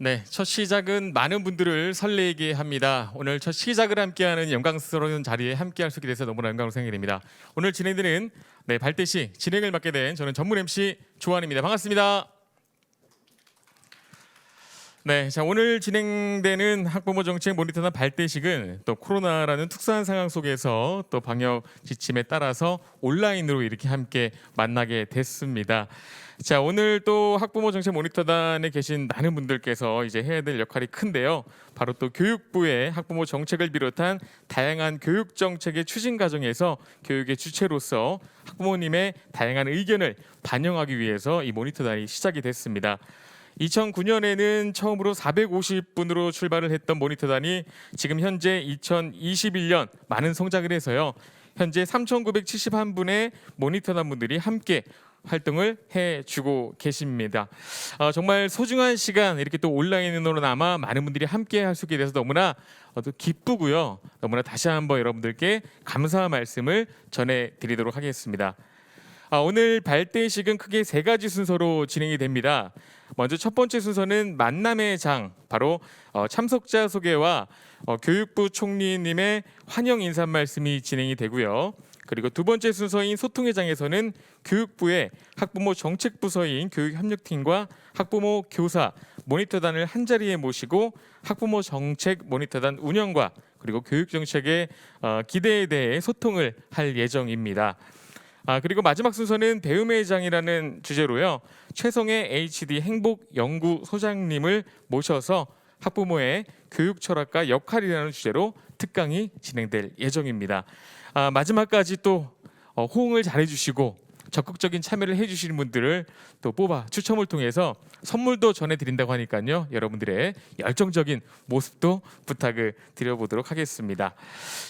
네, 첫 시작은 많은 분들을 설레게 합니다. 오늘 첫 시작을 함께하는 영광스러운 자리에 함께할 수 있게 돼서 너무나 영광으로 생각됩니다. 오늘 진행되는 발대식 진행을 맡게 된 저는 전문 MC 조한입니다. 반갑습니다. 네, 자 오늘 진행되는 학부모 정책 모니터단 발대식은 또 코로나라는 특수한 상황 속에서 또 방역 지침에 따라서 온라인으로 이렇게 함께 만나게 됐습니다. 자 오늘 또 학부모 정책 모니터단에 계신 많은 분들께서 이제 해야 될 역할이 큰데요. 바로 또 교육부의 학부모 정책을 비롯한 다양한 교육 정책의 추진 과정에서 교육의 주체로서 학부모님의 다양한 의견을 반영하기 위해서 이 모니터단이 시작이 됐습니다. 2009년에는 처음으로 450분으로 출발을 했던 모니터단이 지금 현재 2021년 많은 성장을 해서요. 현재 3,971분의 모니터단 분들이 함께 활동을 해주고 계십니다. 정말 소중한 시간 이렇게 또 온라인으로나마 많은 분들이 함께 할 수 있게 돼서 너무나 또 기쁘고요. 너무나 다시 한번 여러분들께 감사의 말씀을 전해드리도록 하겠습니다. 오늘 발대식은 크게 세 가지 순서로 진행이 됩니다. 먼저 첫 번째 순서는 만남의 장, 바로 참석자 소개와 교육부 총리님의 환영 인사 말씀이 진행이 되고요. 그리고 두 번째 순서인 소통의 장에서는 교육부의 학부모 정책부서인 교육협력팀과 학부모 교사 모니터단을 한자리에 모시고 학부모 정책 모니터단 운영과 그리고 교육정책의 기대에 대해 소통을 할 예정입니다. 그리고 마지막 순서는 배움의 장이라는 주제로요. 최성애 HD 행복연구소장님을 모셔서 학부모의 교육 철학과 역할이라는 주제로 특강이 진행될 예정입니다. 마지막까지 또 호응을 잘해주시고 적극적인 참여를 해주시는 분들을 또 뽑아 추첨을 통해서 선물도 전해드린다고 하니까요. 여러분들의 열정적인 모습도 부탁을 드려보도록 하겠습니다.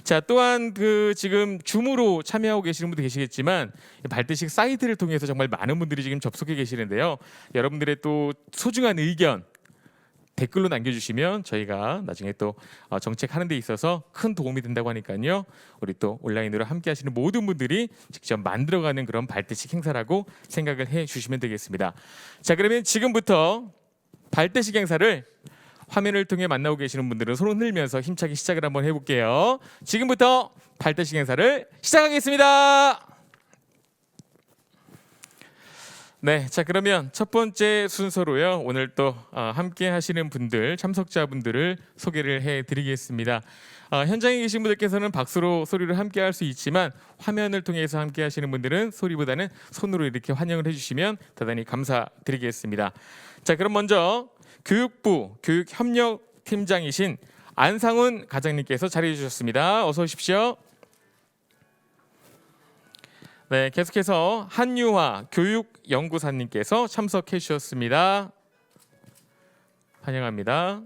자, 또한 지금 줌으로 참여하고 계시는 분도 계시겠지만 발대식 사이트를 통해서 정말 많은 분들이 지금 접속해 계시는데요. 여러분들의 또 소중한 의견 댓글로 남겨주시면 저희가 나중에 또 정책하는 데 있어서 큰 도움이 된다고 하니까요. 우리 또 온라인으로 함께 하시는 모든 분들이 직접 만들어가는 그런 발대식 행사라고 생각을 해주시면 되겠습니다. 자, 그러면 지금부터 발대식 행사를 화면을 통해 만나고 계시는 분들은 손을 흔들면서 힘차게 시작을 한번 해볼게요. 지금부터 발대식 행사를 시작하겠습니다. 네, 자 그러면 첫 번째 순서로요. 오늘 또 함께 하시는 분들, 참석자분들을 소개를 해드리겠습니다. 현장에 계신 분들께서는 박수로 소리를 함께 할 수 있지만 화면을 통해서 함께 하시는 분들은 소리보다는 손으로 이렇게 환영을 해주시면 대단히 감사드리겠습니다. 자, 그럼 먼저 교육부 교육협력팀장이신 안상훈 과장님께서 자리해 주셨습니다. 어서 오십시오. 네, 계속해서 한유화 교육연구사님께서 참석해 주셨습니다. 환영합니다.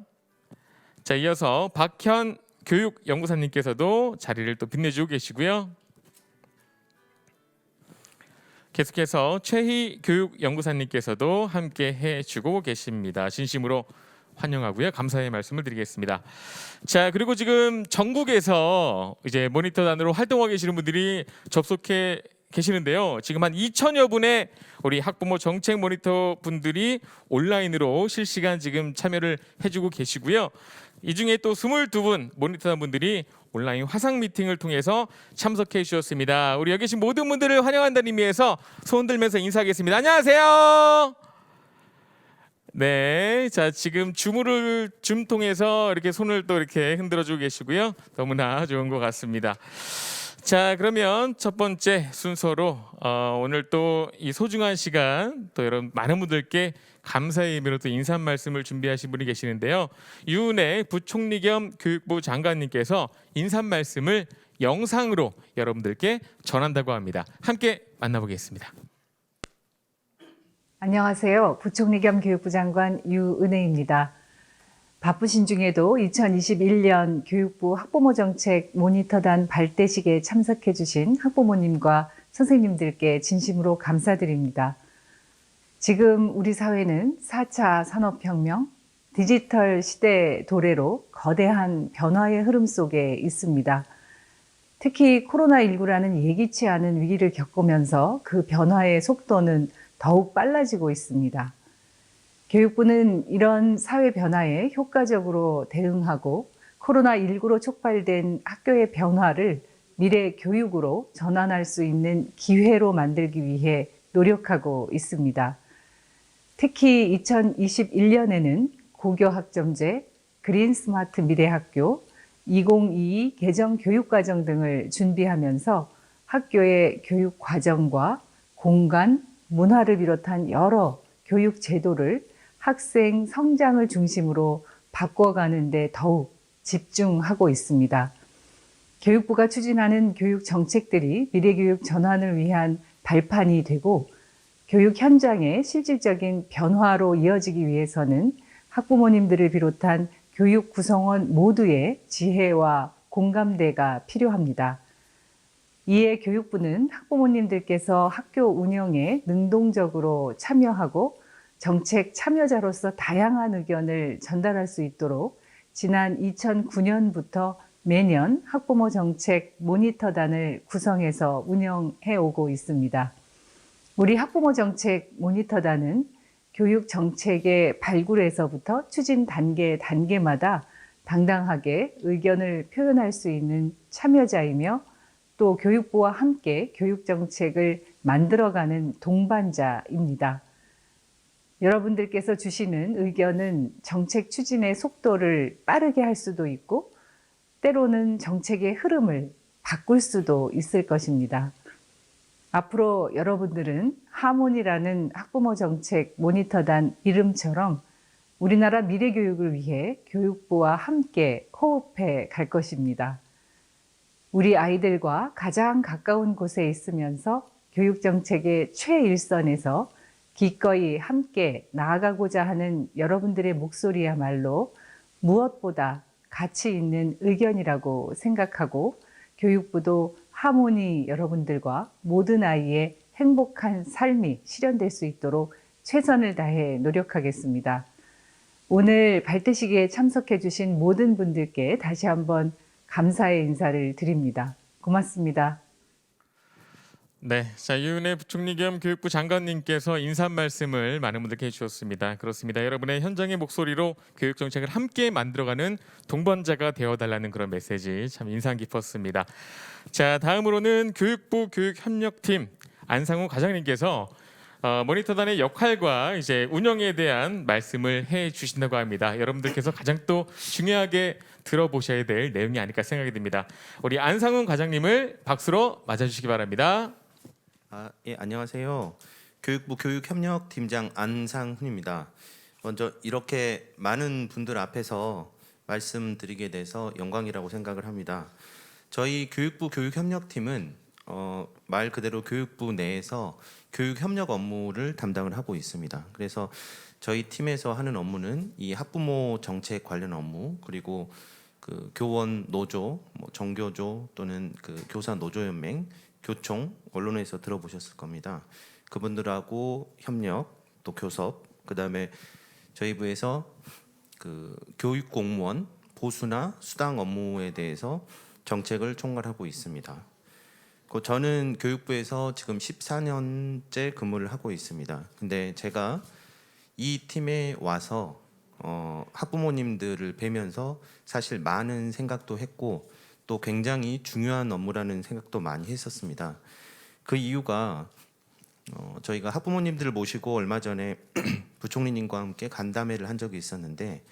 자, 이어서 박현 교육연구사님께서도 자리를 또 빛내주고 계시고요. 계속해서 최희 교육연구사님께서도 함께 해주고 계십니다. 진심으로 환영하고요. 감사의 말씀을 드리겠습니다. 자, 그리고 지금 전국에서 이제 모니터단으로 활동하고 계시는 분들이 접속해 계시는데요. 지금 한 2천여 분의 우리 학부모 정책 모니터 분들이 온라인으로 실시간 지금 참여를 해주고 계시고요. 이 중에 또 22분 모니터 분들이 온라인 화상 미팅을 통해서 참석해 주셨습니다. 우리 여기 계신 모든 분들을 환영한다는 의미에서 손 들면서 인사하겠습니다. 안녕하세요. 네, 자 지금 줌 통해서 이렇게 손을 또 이렇게 흔들어주고 계시고요. 너무나 좋은 것 같습니다. 자, 그러면 첫 번째 순서로 오늘 또 이 소중한 시간 또 여러분 많은 분들께 감사의 의미로 또 인사 말씀을 준비하신 분이 계시는데요. 유은혜 부총리 겸 교육부 장관님께서 인사 말씀을 영상으로 여러분들께 전한다고 합니다. 함께 만나보겠습니다. 안녕하세요. 부총리 겸 교육부 장관 유은혜입니다. 바쁘신 중에도 2021년 교육부 학부모 정책 모니터단 발대식에 참석해 주신 학부모님과 선생님들께 진심으로 감사드립니다. 지금 우리 사회는 4차 산업혁명, 디지털 시대 도래로 거대한 변화의 흐름 속에 있습니다. 특히 코로나19라는 예기치 않은 위기를 겪으면서 그 변화의 속도는 더욱 빨라지고 있습니다. 교육부는 이런 사회 변화에 효과적으로 대응하고 코로나19로 촉발된 학교의 변화를 미래 교육으로 전환할 수 있는 기회로 만들기 위해 노력하고 있습니다. 특히 2021년에는 고교학점제, 그린스마트 미래학교, 2022 개정 교육과정 등을 준비하면서 학교의 교육 과정과 공간, 문화를 비롯한 여러 교육 제도를 학생 성장을 중심으로 바꿔가는 데 더욱 집중하고 있습니다. 교육부가 추진하는 교육 정책들이 미래교육 전환을 위한 발판이 되고 교육 현장의 실질적인 변화로 이어지기 위해서는 학부모님들을 비롯한 교육 구성원 모두의 지혜와 공감대가 필요합니다. 이에 교육부는 학부모님들께서 학교 운영에 능동적으로 참여하고 정책 참여자로서 다양한 의견을 전달할 수 있도록 지난 2009년부터 매년 학부모 정책 모니터단을 구성해서 운영해 오고 있습니다. 우리 학부모 정책 모니터단은 교육 정책의 발굴에서부터 추진 단계마다 당당하게 의견을 표현할 수 있는 참여자이며 또 교육부와 함께 교육 정책을 만들어가는 동반자입니다. 여러분들께서 주시는 의견은 정책 추진의 속도를 빠르게 할 수도 있고 때로는 정책의 흐름을 바꿀 수도 있을 것입니다. 앞으로 여러분들은 하모니라는 학부모 정책 모니터단 이름처럼 우리나라 미래교육을 위해 교육부와 함께 호흡해 갈 것입니다. 우리 아이들과 가장 가까운 곳에 있으면서 교육정책의 최일선에서 기꺼이 함께 나아가고자 하는 여러분들의 목소리야말로 무엇보다 가치 있는 의견이라고 생각하고 교육부도 하모니 여러분들과 모든 아이의 행복한 삶이 실현될 수 있도록 최선을 다해 노력하겠습니다. 오늘 발대식에 참석해 주신 모든 분들께 다시 한번 감사의 인사를 드립니다. 고맙습니다. 네, 자 유은혜 부총리 겸 교육부 장관님께서 인사 말씀을 많은 분들께 해주셨습니다. 그렇습니다. 여러분의 현장의 목소리로 교육 정책을 함께 만들어가는 동반자가 되어달라는 그런 메시지 참 인상 깊었습니다. 자 다음으로는 교육부 교육협력팀 안상훈 과장님께서 모니터단의 역할과 이제 운영에 대한 말씀을 해주신다고 합니다. 여러분들께서 가장 또 중요하게 들어보셔야 될 내용이 아닐까 생각이 듭니다. 우리 안상훈 과장님을 박수로 맞아주시기 바랍니다. 예, 안녕하세요. 교육부 교육협력팀장 안상훈입니다. 먼저 이렇게 많은 분들 앞에서 말씀드리게 돼서 영광이라고 생각을 합니다. 저희 교육부 교육협력팀은 말 그대로 교육부 내에서 교육협력 업무를 담당을 하고 있습니다. 그래서 저희 팀에서 하는 업무는 이 학부모 정책 관련 업무, 그리고 그 교원 노조, 정교조 또는 그 교사 노조연맹, 교총, 언론에서 들어보셨을 겁니다. 그분들하고 협력, 또 교섭, 그다음에 저희 부에서 그 교육 공무원 보수나 수당 업무에 대해서 정책을 총괄하고 있습니다. 저는 교육부에서 지금 14년째 근무를 하고 있습니다. 근데 제가 이 팀에 와서 학부모님들을 뵈면서 사실 많은 생각도 했고 또 굉장히 중요한 업무라는 생각도 많이 했었습니다. 그 이유가 저희가 학부모님들을 모시고 얼마 전에 부총리님과 함께 간담회를 한 적이 있었는데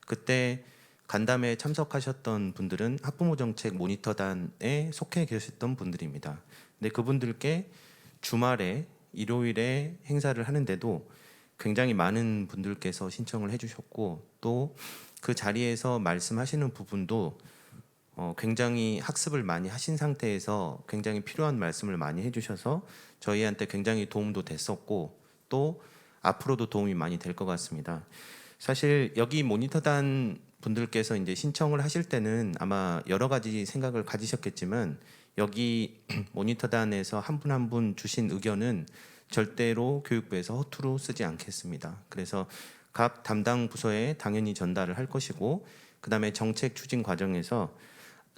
그때 간담회에 참석하셨던 분들은 학부모 정책 모니터단에 속해 계셨던 분들입니다. 근데 그분들께 주말에 일요일에 행사를 하는데도 굉장히 많은 분들께서 신청을 해주셨고 또 그 자리에서 말씀하시는 부분도 굉장히 학습을 많이 하신 상태에서 굉장히 필요한 말씀을 많이 해주셔서 저희한테 굉장히 도움도 됐었고 또 앞으로도 도움이 많이 될 것 같습니다. 사실 여기 모니터단 분들께서 이제 신청을 하실 때는 아마 여러 가지 생각을 가지셨겠지만 여기 모니터단에서 한 분 한 분 주신 의견은 절대로 교육부에서 허투루 쓰지 않겠습니다. 그래서 각 담당 부서에 당연히 전달을 할 것이고 그다음에 정책 추진 과정에서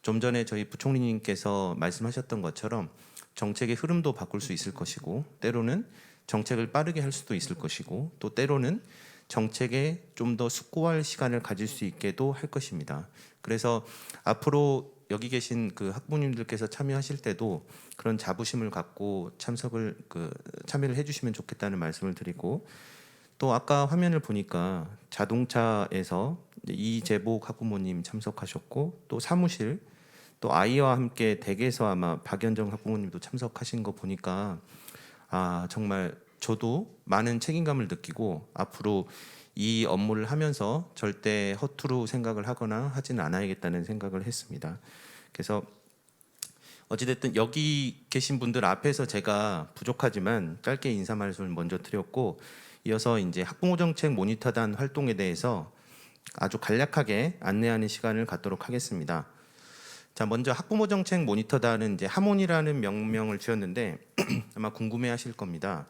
좀 전에 저희 부총리님께서 말씀하셨던 것처럼 정책의 흐름도 바꿀 수 있을 것이고 때로는 정책을 빠르게 할 수도 있을 것이고 또 때로는 정책에 좀 더 숙고할 시간을 가질 수 있게도 할 것입니다. 그래서 앞으로 여기 계신 그 학부모님들께서 참여하실 때도 그런 자부심을 갖고 참여를 해주시면 좋겠다는 말씀을 드리고, 또 아까 화면을 보니까 자동차에서 이재복 학부모님 참석하셨고, 또 사무실, 또 아이와 함께 댁에서 아마 박연정 학부모님도 참석하신 거 보니까 정말 저도 많은 책임감을 느끼고 앞으로 이 업무를 하면서 절대 허투루 생각을 하거나 하지는 않아야겠다는 생각을 했습니다. 그래서 어찌됐든 여기 계신 분들 앞에서 제가 부족하지만 짧게 인사 말씀을 먼저 드렸고, 이어서 이제 학부모 정책 모니터단 활동에 대해서 아주 간략하게 안내하는 시간을 갖도록 하겠습니다. 자, 먼저 학부모 정책 모니터단은 이제 하모니라는 명명을 지었는데 아마 궁금해하실 겁니다.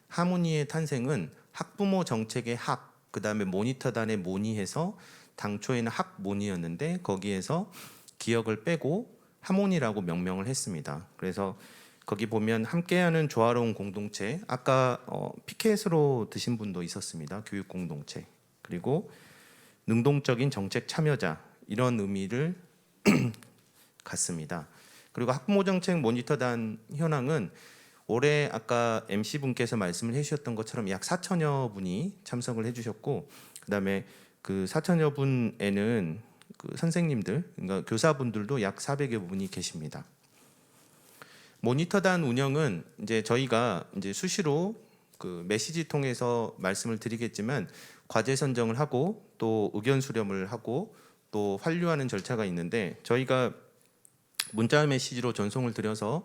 하모니의 탄생은 학부모 정책의 학, 그다음에 모니터단의 모니해서 당초에는 학모니였는데 거기에서 기역을 빼고 하모니라고 명명을 했습니다. 그래서 거기 보면 함께하는 조화로운 공동체, 아까 피켓으로 드신 분도 있었습니다. 교육 공동체, 그리고 능동적인 정책 참여자, 이런 의미를 갖습니다. 그리고 학부모 정책 모니터단 현황은 올해 아까 MC 분께서 말씀을 해주셨던 것처럼 약 4천여 분이 참석을 해주셨고, 그다음에 그 4천여 분에는 그 선생님들, 그러니까 교사분들도 약 400여 분이 계십니다. 모니터단 운영은 이제 저희가 이제 수시로 그 메시지 통해서 말씀을 드리겠지만 과제 선정을 하고 또 의견 수렴을 하고 또 환류하는 절차가 있는데, 저희가 문자 메시지로 전송을 드려서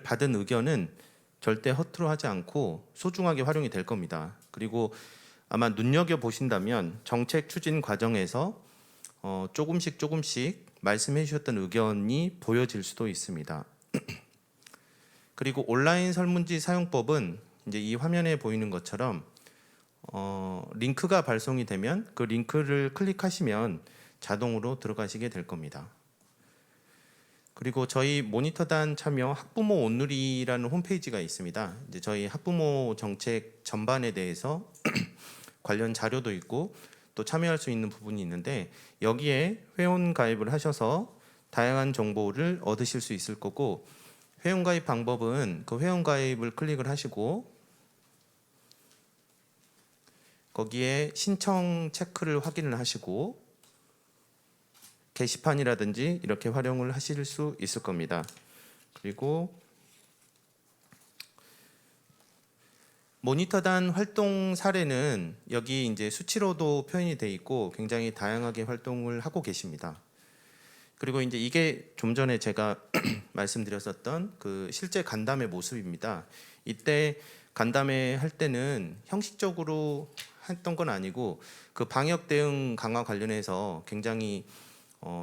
받은 의견은 절대 허투루 하지 않고 소중하게 활용이 될 겁니다. 그리고 아마 눈여겨 보신다면 정책 추진 과정에서 조금씩 말씀해 주셨던 의견이 보여질 수도 있습니다. 그리고 온라인 설문지 사용법은 이제 이 화면에 보이는 것처럼 링크가 발송이 되면 그 링크를 클릭하시면 자동으로 들어가시게 될 겁니다. 그리고 저희 모니터단 참여 학부모 온누리라는 홈페이지가 있습니다. 이제 저희 학부모 정책 전반에 대해서 관련 자료도 있고 또 참여할 수 있는 부분이 있는데, 여기에 회원 가입을 하셔서 다양한 정보를 얻으실 수 있을 거고, 회원 가입 방법은 그 회원 가입을 클릭을 하시고 거기에 신청 체크를 확인을 하시고 게시판이라든지 이렇게 활용을 하실 수 있을 겁니다. 그리고 모니터단 활동 사례는 여기 이제 수치로도 표현이 돼 있고 굉장히 다양하게 활동을 하고 계십니다. 그리고 이제 이게 좀 전에 제가 말씀드렸었던 그 실제 간담회 모습입니다. 이때 간담회 할 때는 형식적으로 했던 건 아니고 그 방역 대응 강화 관련해서 굉장히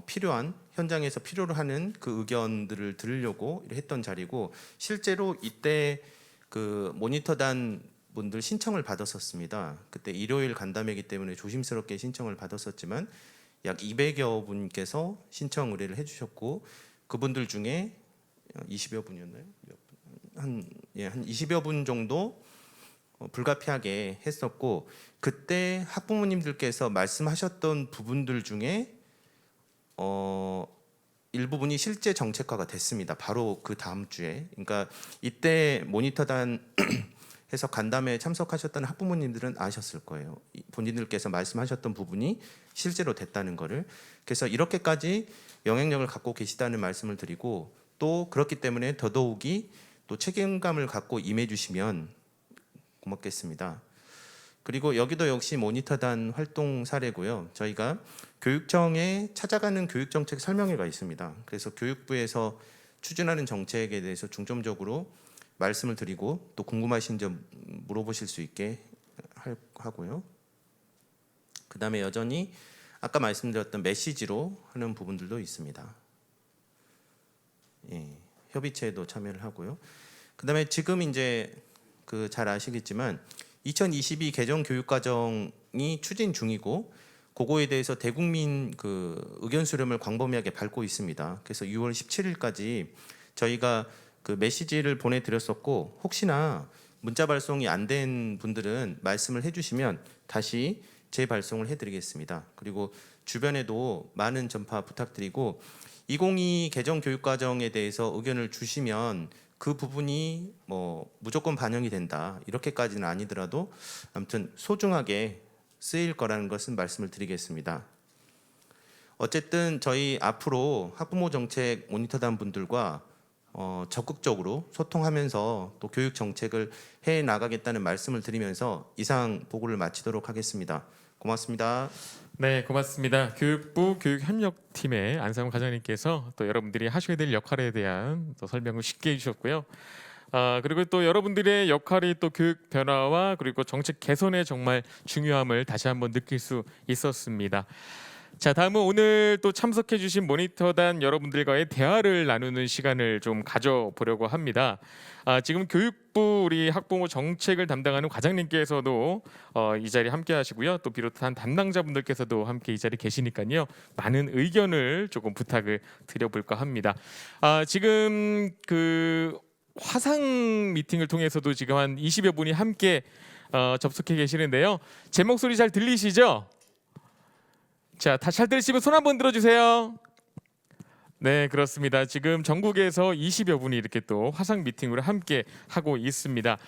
필요한, 현장에서 필요로 하는 그 의견들을 들으려고 했던 자리고, 실제로 이때 그 모니터단 분들 신청을 받았었습니다. 그때 일요일 간담회이기 때문에 조심스럽게 신청을 받았었지만 약 200여 분께서 신청 의뢰를 해주셨고, 그분들 중에 20여 분이었나요? 한 20여 분 정도 불가피하게 했었고, 그때 학부모님들께서 말씀하셨던 부분들 중에 일부분이 실제 정책화가 됐습니다. 바로 그 다음 주에. 그러니까 이때 모니터단 해서 간담회에 참석하셨던 학부모님들은 아셨을 거예요. 본인들께서 말씀하셨던 부분이 실제로 됐다는 거를. 그래서 이렇게까지 영향력을 갖고 계시다는 말씀을 드리고, 또 그렇기 때문에 더더욱이 또 책임감을 갖고 임해 주시면 고맙겠습니다. 그리고 여기도 역시 모니터단 활동 사례고요. 저희가 교육청에 찾아가는 교육정책 설명회가 있습니다. 그래서 교육부에서 추진하는 정책에 대해서 중점적으로 말씀을 드리고 또 궁금하신 점 물어보실 수 있게 하고요. 그 다음에 여전히 아까 말씀드렸던 메시지로 하는 부분들도 있습니다. 협의체에도 참여를 하고요. 그 다음에 지금 이제 잘 아시겠지만 2022 개정 교육과정이 추진 중이고, 그거에 대해서 대국민 의견 수렴을 광범위하게 밟고 있습니다. 그래서 6월 17일까지 저희가 그 메시지를 보내드렸었고, 혹시나 문자 발송이 안 된 분들은 말씀을 해주시면 다시 재발송을 해드리겠습니다. 그리고 주변에도 많은 전파 부탁드리고 2022 개정 교육과정에 대해서 의견을 주시면 그 부분이 뭐 무조건 반영이 된다 이렇게까지는 아니더라도 아무튼 소중하게 쓰일 거라는 것은 말씀을 드리겠습니다. 어쨌든 저희 앞으로 학부모 정책 모니터단 분들과 적극적으로 소통하면서 또 교육 정책을 해 나가겠다는 말씀을 드리면서 이상 보고를 마치도록 하겠습니다. 고맙습니다. 네, 고맙습니다. 교육부 교육협력팀의 안상훈 과장님께서 또 여러분들이 하셔야 될 역할에 대한 또 설명을 쉽게 해주셨고요. 그리고 또 여러분들의 역할이 또 교육 변화와 그리고 정책 개선의 정말 중요함을 다시 한번 느낄 수 있었습니다. 자, 다음은 오늘 또 참석해주신 모니터단 여러분들과의 대화를 나누는 시간을 좀 가져보려고 합니다. 지금 교육부 우리 학부모 정책을 담당하는 과장님께서도 이 자리에 함께하시고요. 또 비롯한 담당자분들께서도 함께 이 자리에 계시니까요. 많은 의견을 조금 부탁을 드려볼까 합니다. 지금 그 화상 미팅을 통해서도 지금 한 20여 분이 함께 접속해 계시는데요. 제 목소리 잘 들리시죠? 자, 다 잘 들으시면 손 한번 들어주세요. 네, 그렇습니다. 지금 전국에서 20여 분이 이렇게 또 화상 미팅으로 함께 하고 있습니다.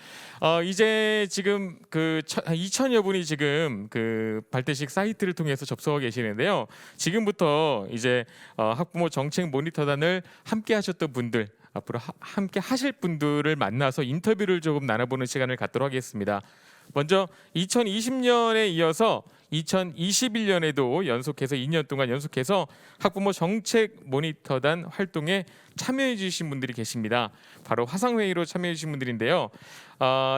이제 지금 그 2천여 분이 지금 그 발대식 사이트를 통해서 접속하고 계시는데요. 지금부터 이제 학부모 정책 모니터단을 함께 하셨던 분들, 앞으로 함께 하실 분들을 만나서 인터뷰를 조금 나눠보는 시간을 갖도록 하겠습니다. 먼저 2020년에 이어서 2021년에도 연속해서 2년 동안 연속해서 학부모 정책 모니터단 활동에 참여해 주신 분들이 계십니다. 바로 화상회의로 참여해 주신 분들인데요.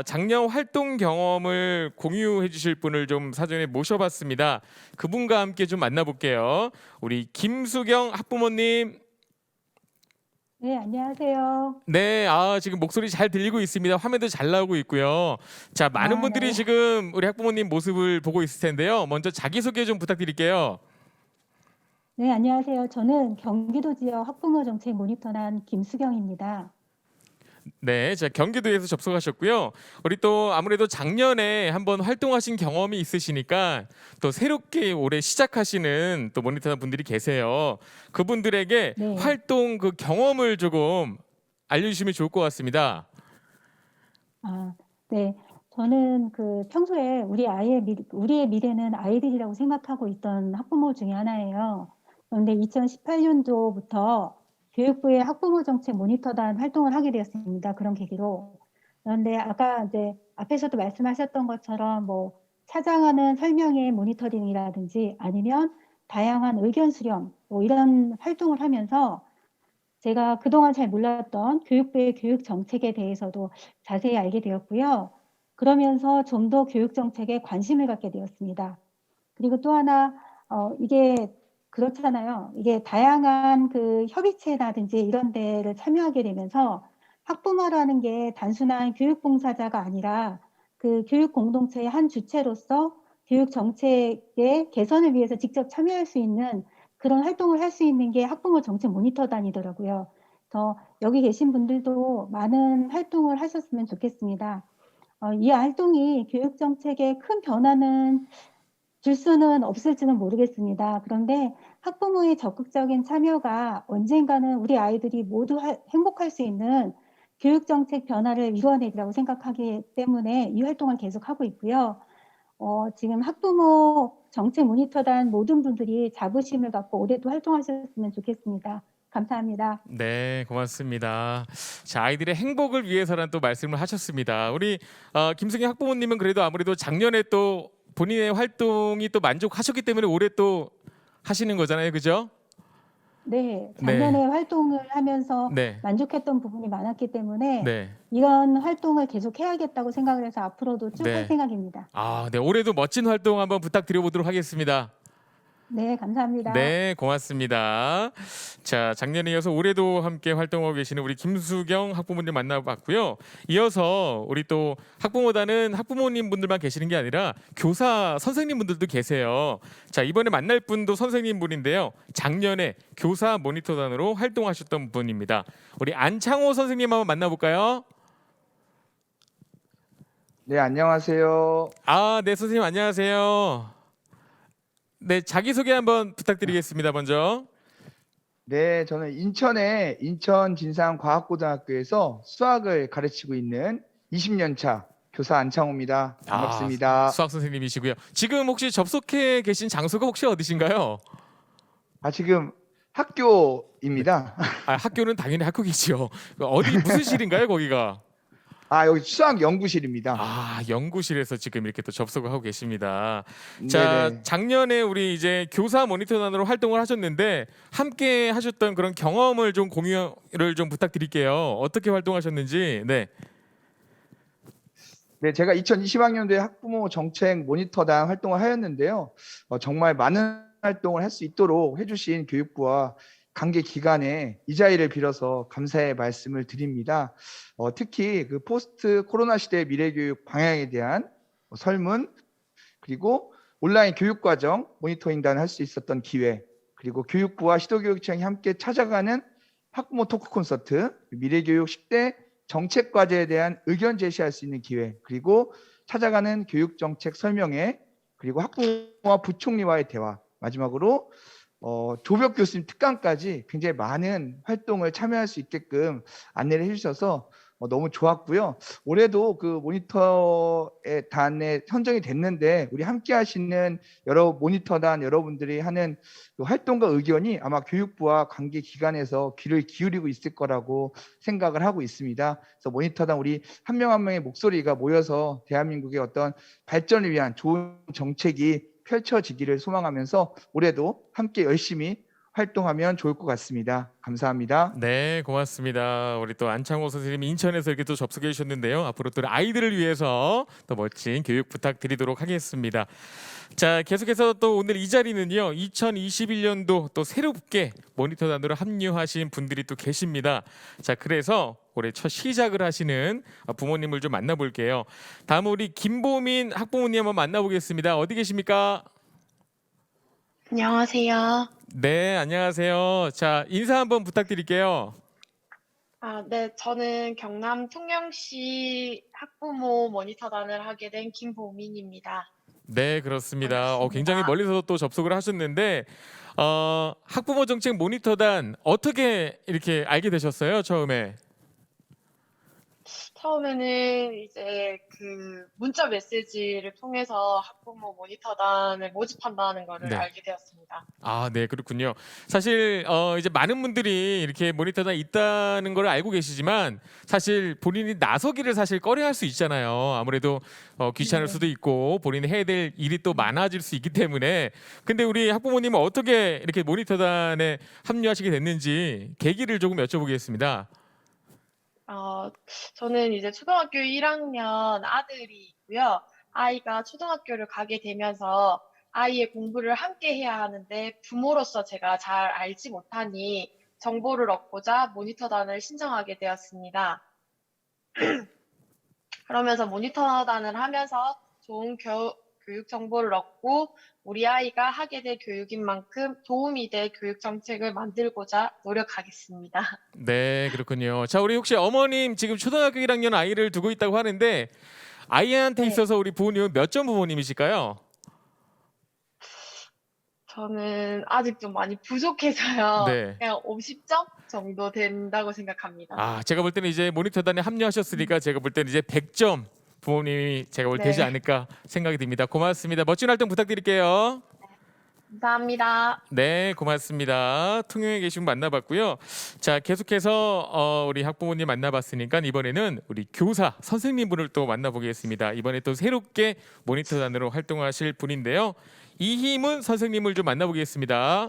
작년 활동 경험을 공유해 주실 분을 좀 사전에 모셔봤습니다. 그분과 함께 좀 만나볼게요. 우리 김수경 학부모님. 네, 안녕하세요. 네, 지금 목소리 잘 들리고 있습니다. 화면도 잘 나오고 있고요. 자, 많은 분들이 네. 지금 우리 학부모님 모습을 보고 있을 텐데요. 먼저 자기소개 좀 부탁드릴게요. 네, 안녕하세요. 저는 경기도 지역 학부모 정책 모니터단 김수경입니다. 네, 자, 경기도에서 접속하셨고요. 우리 또 아무래도 작년에 한번 활동하신 경험이 있으시니까 또 새롭게 올해 시작하시는 또 모니터 분들이 계세요. 그분들에게 네. 활동 그 경험을 조금 알려주시면 좋을 것 같습니다. 네. 저는 그 평소에 우리의 미래는 아이들이라고 생각하고 있던 학부모 중에 하나예요. 그런데 2018년도부터 교육부의 학부모 정책 모니터단 활동을 하게 되었습니다. 그런 계기로. 그런데 아까 이제 앞에서도 말씀하셨던 것처럼 뭐 차장하는 설명의 모니터링이라든지 아니면 다양한 의견 수렴 뭐 이런 활동을 하면서 제가 그동안 잘 몰랐던 교육부의 교육 정책에 대해서도 자세히 알게 되었고요. 그러면서 좀 더 교육 정책에 관심을 갖게 되었습니다. 그리고 또 하나 이게 그렇잖아요. 이게 다양한 그 협의체라든지 이런 데를 참여하게 되면서 학부모라는 게 단순한 교육봉사자가 아니라 그 교육 공동체의 한 주체로서 교육 정책의 개선을 위해서 직접 참여할 수 있는 그런 활동을 할 수 있는 게 학부모 정책 모니터단이더라고요. 그래서 여기 계신 분들도 많은 활동을 하셨으면 좋겠습니다. 이 활동이 교육 정책에 큰 변화는 줄 수는 없을지는 모르겠습니다. 그런데 학부모의 적극적인 참여가 언젠가는 우리 아이들이 모두 행복할 수 있는 교육 정책 변화를 이루어내리라고 생각하기 때문에 이 활동을 계속하고 있고요. 지금 학부모 정책 모니터단 모든 분들이 자부심을 갖고 올해도 활동하셨으면 좋겠습니다. 감사합니다. 네, 고맙습니다. 자, 아이들의 행복을 위해서란 또 말씀을 하셨습니다. 우리 김승희 학부모님은 그래도 아무래도 작년에 또 본인의 활동이 또 만족하셨기 때문에 올해 또 하시는 거잖아요, 그죠? 네, 작년에 활동을 하면서 네, 만족했던 부분이 많았기 때문에 네. 이런 활동을 계속 해야겠다고 생각을 해서 앞으로도 쭉 네. 할 생각입니다. 네, 올해도 멋진 활동 한번 부탁드려보도록 하겠습니다. 네, 감사합니다. 네, 고맙습니다. 자, 작년에 이어서 올해도 함께 활동하고 계시는 우리 김수경 학부모님 만나봤고요. 이어서 우리 또 학부모단은 학부모님 분들만 계시는 게 아니라 교사 선생님 분들도 계세요. 자, 이번에 만날 분도 선생님 분인데요. 작년에 교사 모니터단으로 활동하셨던 분입니다. 우리 안창호 선생님 한번 만나볼까요? 네, 안녕하세요. 네, 선생님 안녕하세요. 네, 자기소개 한번 부탁드리겠습니다. 먼저. 네, 저는 인천의 인천진상과학고등학교에서 수학을 가르치고 있는 20년 차 교사 안창호입니다. 반갑습니다. 수학 선생님이시고요. 지금 혹시 접속해 계신 장소가 혹시 어디신가요? 지금 학교입니다. 학교는 당연히 학교겠지요. 어디 무슨 실인가요, 거기가? 여기 수학 연구실입니다. 연구실에서 지금 이렇게 또 접속을 하고 계십니다. 자, 네네. 작년에 우리 이제 교사 모니터단으로 활동을 하셨는데 함께 하셨던 그런 경험을 좀 공유를 좀 부탁드릴게요. 어떻게 활동하셨는지. 네. 네, 제가 2020학년도에 학부모 정책 모니터단 활동을 하였는데요. 정말 많은 활동을 할 수 있도록 해주신 교육부와 관계 기관에 이 자리를 빌어서 감사의 말씀을 드립니다. 특히 그 포스트 코로나 시대의 미래교육 방향에 대한 설문, 그리고 온라인 교육과정 모니터링단을 할 수 있었던 기회, 그리고 교육부와 시도교육청이 함께 찾아가는 학부모 토크 콘서트, 미래교육 10대 정책과제에 대한 의견 제시할 수 있는 기회, 그리고 찾아가는 교육정책 설명회, 그리고 학부모와 부총리와의 대화, 마지막으로 조벽 교수님 특강까지 굉장히 많은 활동을 참여할 수 있게끔 안내를 해주셔서 너무 좋았고요. 올해도 그 모니터의 단에 선정이 됐는데 우리 함께 하시는 여러 모니터단 여러분들이 하는 그 활동과 의견이 아마 교육부와 관계 기관에서 귀를 기울이고 있을 거라고 생각을 하고 있습니다. 그래서 모니터단 우리 한 명 한 명의 목소리가 모여서 대한민국의 어떤 발전을 위한 좋은 정책이 펼쳐지기를 소망하면서 올해도 함께 열심히 활동하면 좋을 것 같습니다. 감사합니다. 네, 고맙습니다. 우리 또 안창호 선생님이 인천에서 이렇게 또 접속해 주셨는데요. 앞으로 또 아이들을 위해서 더 멋진 교육 부탁드리도록 하겠습니다. 자, 계속해서 또 오늘 이 자리는요. 2021년도 또 새롭게 모니터단으로 합류하신 분들이 또 계십니다. 자, 그래서 올해 첫 시작을 하시는 부모님을 좀 만나볼게요. 다음 우리 김보민 학부모님 한번 만나보겠습니다. 어디 계십니까? 안녕하세요. 네, 안녕하세요. 자, 인사 한번 부탁드릴게요. 네, 저는 경남 통영시 학부모 모니터단을 하게 된 김보민입니다. 네, 그렇습니다. 반갑습니다. 굉장히 멀리서 또 접속을 하셨는데 학부모 정책 모니터단 어떻게 이렇게 알게 되셨어요, 처음에? 처음에는 이제 그 문자 메시지를 통해서 학부모 모니터단을 모집한다는 거를 네. 알게 되었습니다. 네, 그렇군요. 사실 이제 많은 분들이 이렇게 모니터단 있다는 걸 알고 계시지만 사실 본인이 나서기를 사실 꺼려할 수 있잖아요. 아무래도 귀찮을 수도 있고 본인이 해야 될 일이 또 많아질 수 있기 때문에. 근데 우리 학부모님은 어떻게 이렇게 모니터단에 합류하시게 됐는지 계기를 조금 여쭤보겠습니다. 저는 이제 초등학교 1학년 아들이 있고요. 아이가 초등학교를 가게 되면서 아이의 공부를 함께 해야 하는데 부모로서 제가 잘 알지 못하니 정보를 얻고자 모니터단을 신청하게 되었습니다. 그러면서 모니터단을 하면서 좋은 교육 정보를 얻고 우리 아이가 하게 될 교육인 만큼 도움이 될 교육 정책을 만들고자 노력하겠습니다. 네, 그렇군요. 자, 우리 혹시 어머님 지금 초등학교 1학년 아이를 두고 있다고 하는데 아이한테 네. 있어서 우리 부모님은 몇 점 부모님이실까요? 저는 아직 좀 많이 부족해서요. 네. 그냥 50점 정도 된다고 생각합니다. 제가 볼 때는 이제 모니터단에 합류하셨으니까 제가 볼 때는 이제 100점 부모님이 제가 볼 네. 되지 않을까 생각이 듭니다. 고맙습니다. 멋진 활동 부탁드릴게요. 감사합니다. 네, 고맙습니다. 통영에 계신 분 만나봤고요. 자, 계속해서 우리 학부모님 만나봤으니까 이번에는 우리 교사, 선생님분을 또 만나보겠습니다. 이번에 또 새롭게 모니터단으로 활동하실 분인데요. 이희문 선생님을 좀 만나보겠습니다.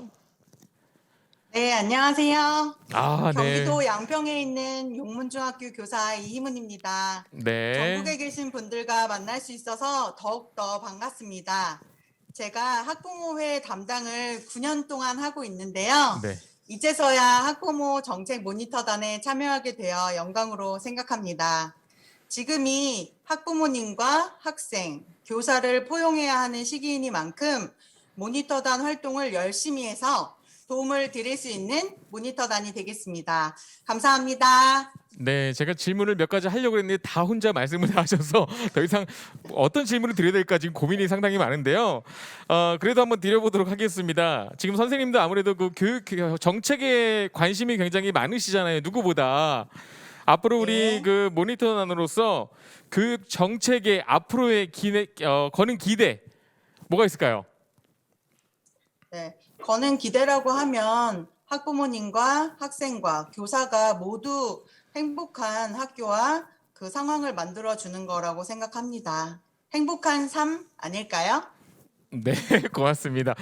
네, 안녕하세요. 네. 경기도 양평에 있는 용문중학교 교사 이희문입니다. 네. 전국에 계신 분들과 만날 수 있어서 더욱더 반갑습니다. 제가 학부모회 담당을 9년 동안 하고 있는데요. 네. 이제서야 학부모 정책 모니터단에 참여하게 되어 영광으로 생각합니다. 지금이 학부모님과 학생, 교사를 포용해야 하는 시기이니만큼 모니터단 활동을 열심히 해서 도움을 드릴 수 있는 모니터단이 되겠습니다. 감사합니다. 네, 제가 질문을 몇 가지 하려고 했는데 다 혼자 말씀을 하셔서 더 이상 어떤 질문을 드려야 될까 지금 고민이 상당히 많은데요. 그래도 한번 드려보도록 하겠습니다. 지금 선생님도 아무래도 그 교육 정책에 관심이 굉장히 많으시잖아요. 누구보다. 앞으로 우리 네. 그 모니터단으로서 교육 정책의 앞으로의 거는 기대 뭐가 있을까요? 네, 거는 기대라고 하면 학부모님과 학생과 교사가 모두 행복한 학교와 그 상황을 만들어주는 거라고 생각합니다. 행복한 삶 아닐까요? 네, 고맙습니다.